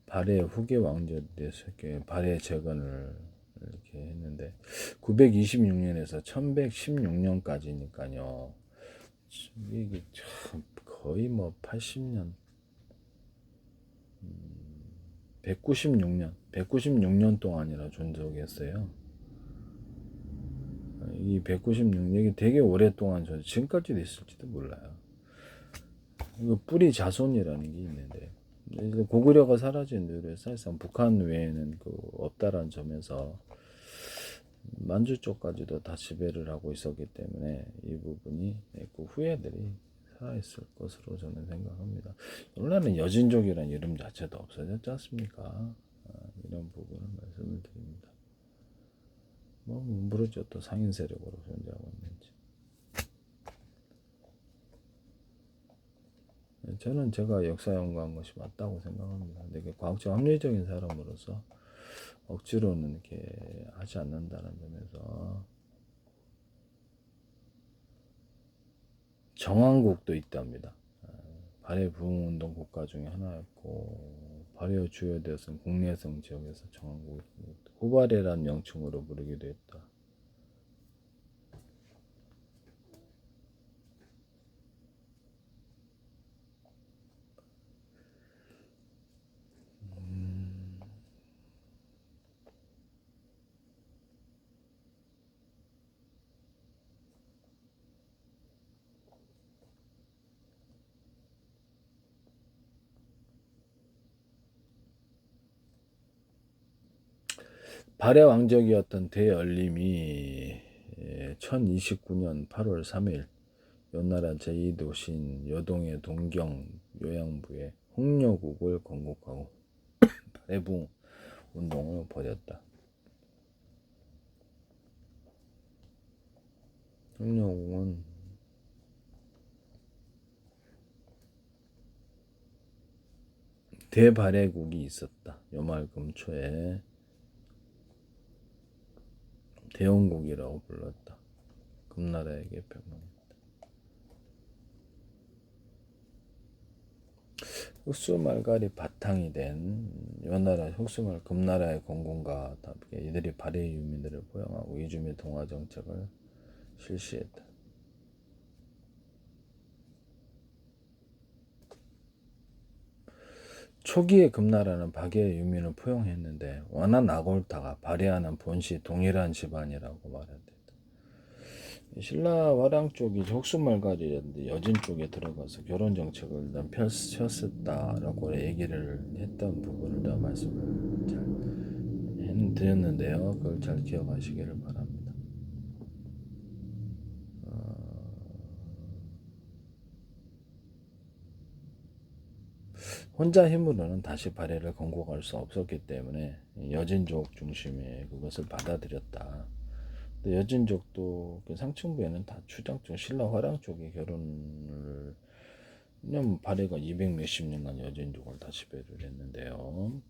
발해 후계 왕조에서 이렇게 발해 재건을 이렇게 했는데 926년에서 1116년까지니까요. 이게 참 거의 뭐 80년 196년 동안이나 존속했어요. 이 196년이 되게 오랫동안 지금까지도 있을지도 몰라요. 이거 뿌리 자손이라는 게 있는데 고구려가 사라진 이후에 사실상 북한 외에는 없다라는 점에서 만주 쪽까지도 다 지배를 하고 있었기 때문에 이 부분이 그 후예들이 살아있을 것으로 저는 생각합니다. 원래는 여진족이라는 이름 자체도 없어졌지 않습니까? 이런 부분을 말씀을 드립니다. 뭐 모르죠. 또 상인 세력으로 존재하고 있는지. 저는 제가 역사 연구한 것이 맞다고 생각합니다. 되게 과학적 합리적인 사람으로서 억지로는 이렇게 하지 않는다는 점에서 정왕국도 있답니다. 발해 부흥운동 국가 중에 하나였고 발해의 주요 대선 국내성 지역에서 정왕국이 후발해란 명칭으로 부르기도 했다. 발해 왕족이었던 대열림이 1029년 8월 3일 요나라 제2도시인 여동의 동경 요양부에 홍려국을 건국하고 발해부 운동을 벌였다. 홍려국은 대발해국이 있었다. 요말금 초에 대원국이라고 불렀다. 금나라에게 변명했다. 흑수말갈이 바탕이 된 요나라 흑수말 금나라의 공군과 함께 이들이 발해 유민들을 포용하고 이주민 동화 정책을 실시했다. 초기의 금나라는 발해의 유민을 포용했는데 워낙 나골다가 발해하는 본시 동일한 집안이라고 말했다. 신라 화랑 쪽이 혹순말갈이라든지 여진 쪽에 들어가서 결혼 정책을 일단 폈었다라고 얘기를 했던 부분을 더 말씀을 잘 드렸는데요. 그걸 잘 기억하시기를 바랍니다. 혼자 힘으로는 다시 발해를 건국할 수 없었기 때문에 여진족 중심의 그것을 받아들였다. 여진족도 그 상층부에는 다 추장 쪽 신라 화랑 쪽에 결혼을 왜냐면 발해가 200 몇십 년간 여진족을 다 지배를 했는데요.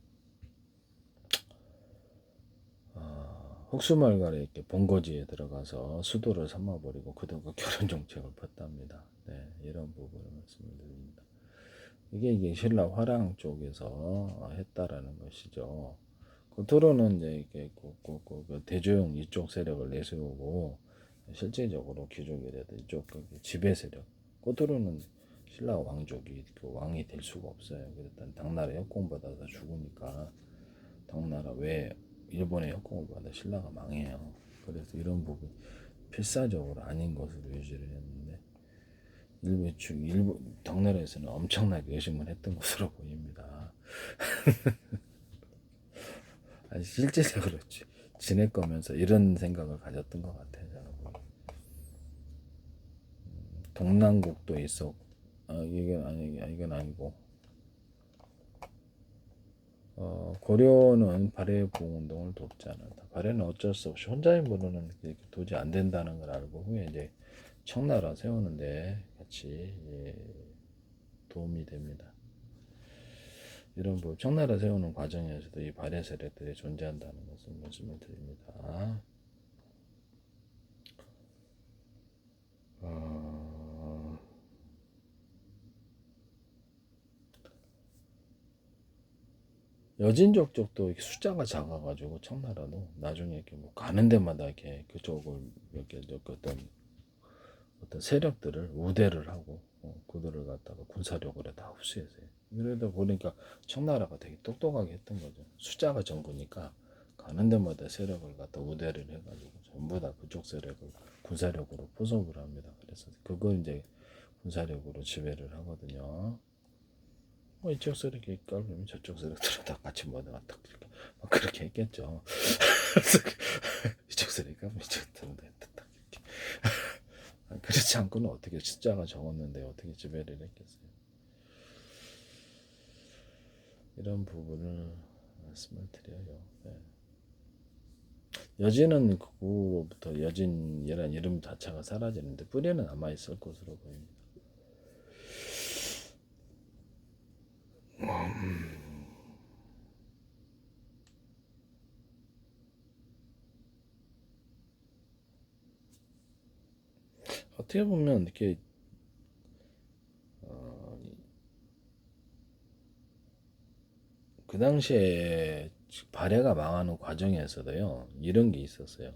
혹수말갈에 이렇게 본거지에 들어가서 수도를 삼아버리고 그동안 결혼 정책을 폈답니다. 네, 이런 부분을 말씀을 드립니다. 이게 신라 화랑 쪽에서 했다라는 것이죠. 겉으로는 이제 이렇게 그 대조영 이쪽 세력을 내세우고 실제적으로 귀족이라든지 이쪽 지배 세력 겉으로는 신라 왕족이 그 왕이 될 수가 없어요. 일단 당나라 협공 받아서 죽으니까 당나라 왜 일본의 협공을 받아 신라가 망해요. 그래서 이런 부분 필사적으로 아닌 것으로 유지를 했는데 일본 당나라에서는 엄청나게 의심을 했던 것으로 보입니다. 아니, 실제적으로 지낼 거면서 이런 생각을 가졌던 것 같아요. 동남국도 있었고 이건 아니고 고려는 발해 부흥운동을 돕지 않았다. 발해는 어쩔 수 없이 혼자 힘으로는 도저히 안 된다는 걸 알고 후에 이제 청나라 세우는데 같이 도움이 됩니다. 이런 청나라 세우는 과정에서도 이 발해 세력들이 존재한다는 것을 말씀을 드립니다. 여진족 쪽도 숫자가 작아가지고 청나라도 나중에 이렇게 뭐 가는 데마다 이렇게 그쪽을 이렇게 어떤 세력들을 우대를 하고 그들을 갖다가 군사력으로 다 흡수했어요. 이러다 보니까 청나라가 되게 똑똑하게 했던 거죠. 숫자가 전부니까 가는 데마다 세력을 갖다 우대를 해가지고 전부 다 그쪽 세력을 군사력으로 포섭을 합니다. 그래서 그걸 이제 군사력으로 지배를 하거든요. 이쪽 세력이 깔면 저쪽 세력들은 다 같이 모아놨다 그렇게 했겠죠. 이쪽 세력이 깔면 이쪽 세력들은 다 이렇게 그렇지 않고는 어떻게 숫자가 적었는데 어떻게 지배를 했겠어요. 이런 부분을 말씀을 드려요. 네. 여진은 그 후부터 여진이라는 이름 자체가 사라지는데 뿌리는 남아있을 것으로 보입니다. 어떻게 보면 이렇게 그 당시에 발해가 망하는 과정에서도요 이런 게 있었어요.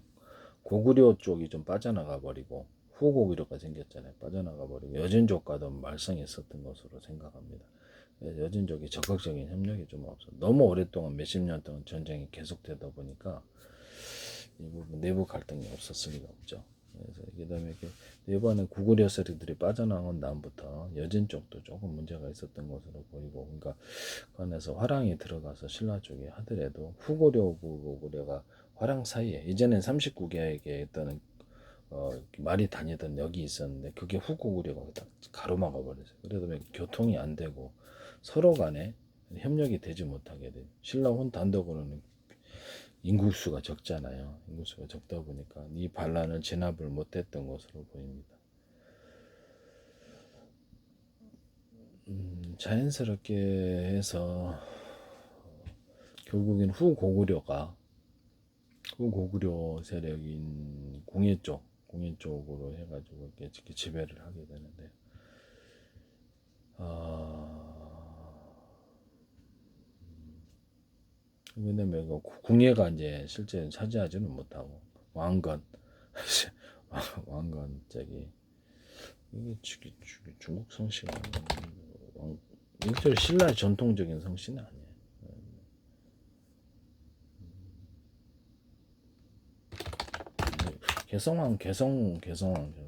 고구려 쪽이 좀 빠져나가 버리고 후고구려가 생겼잖아요. 빠져나가 버리고 여진족과도 말썽이 있었던 것으로 생각합니다. 여진족이 적극적인 협력이 좀 없어. 너무 오랫동안 몇십 년 동안 전쟁이 계속되다 보니까 이 부분 내부 갈등이 없었을 리가 없죠. 그래서 그다음에 이번에 고구려 세력들이 빠져나온 다음부터 여진 쪽도 조금 문제가 있었던 것으로 보이고, 그러니까 그 안에서 화랑이 들어가서 신라 쪽에 하더라도 후고려 고구려가 화랑 사이에 이전엔 39개에게 있던 말이 다니던 역이 있었는데 그게 후고구려가 딱 가로막아 버렸어요. 그러다 보니 교통이 안 되고 서로 간에 협력이 되지 못하게 돼. 신라 혼 단독으로는 인구수가 적잖아요. 인구수가 적다 보니까 이 반란을 진압을 못했던 것으로 보입니다. 자연스럽게 해서 결국엔 후고구려 세력인 공예 쪽으로 해가지고 이렇게 지배를 하게 되는데, 왜냐면 궁예가 이제 실제 차지하지는 못하고 왕건 왕건 이게 중국 성씨가 일절 신라의 전통적인 성씨는 아니에요. 개성왕.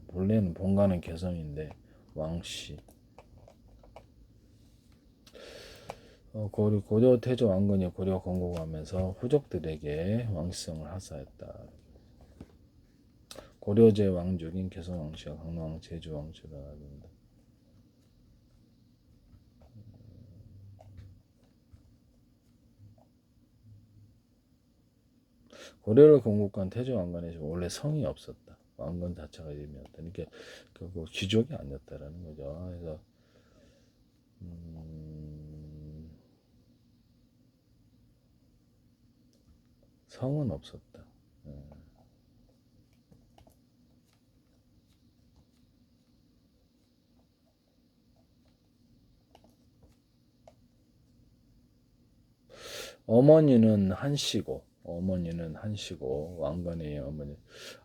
본래는 본가는 개성인데 왕씨. 고려 태조 왕건이 고려 건국하면서 후족들에게 왕시성을 하사했다. 고려제 왕족인 개성왕씨와 강릉왕 제주왕씨가 됩니다. 고려를 건국한 태조 왕건에 원래 성이 없었다. 왕건 자체가 이름이었다. 그러니까 그 귀족이 아니었다라는 거죠. 그래서 성은 없었다. 어머니는 한씨고 왕건의 어머니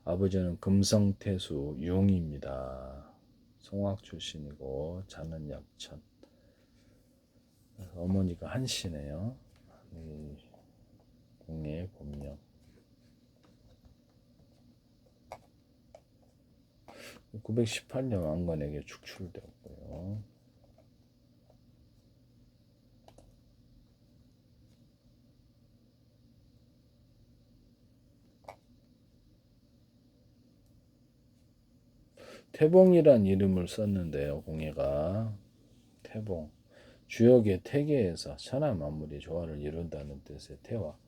아버지는 금성태수 융입니다. 송악 출신이고 자는 약천. 어머니가 한씨네요. 공예 본명. 918년 왕건에게 축출되었고요. 태봉이란 이름을 썼는데요. 공예가 태봉. 주역의 태계에서 천하 만물이 조화를 이룬다는 뜻의 태와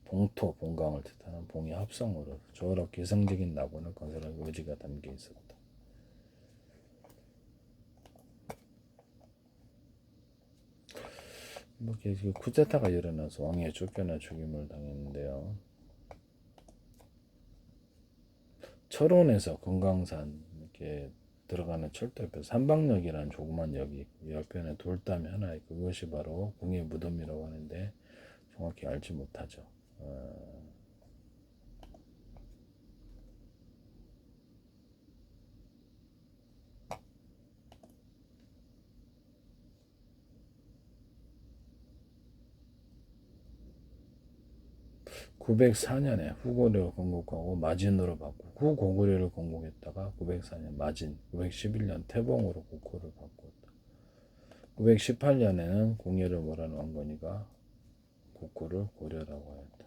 봉토, 봉강을 뜻하는 봉의 합성어로 조화롭게 이상적인 낙원을 건설할 의지가 담겨 있었다. 쿠데타가 일어나서 왕에 쫓겨나 죽임을 당했는데요. 철원에서 금강산 이렇게 들어가는 철도옆에 삼방역이라는 조그만 역이 옆에는 돌담이 하나 있고 그것이 바로 공의 무덤이라고 하는데 정확히 알지 못하죠. 904년에 후고려를 건국하고 마진으로 바꾸고 후고구려를 건국했다가 904년 마진, 911년 태봉으로 국호를 바꿨다. 918년에는 공예를 몰아는 왕건이가 국호를 고려라고 하였다.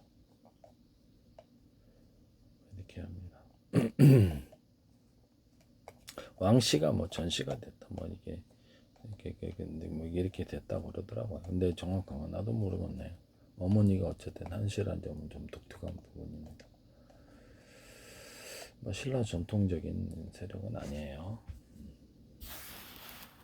이렇게 합니다. 왕씨가 뭐 전씨가 됐다. 뭐 이렇게 됐다고 그러더라고요. 근데 정확한 건 나도 모르겠네요. 어머니가 어쨌든 한씨라는 점은 좀 독특한 부분입니다. 뭐 신라 전통적인 세력은 아니에요.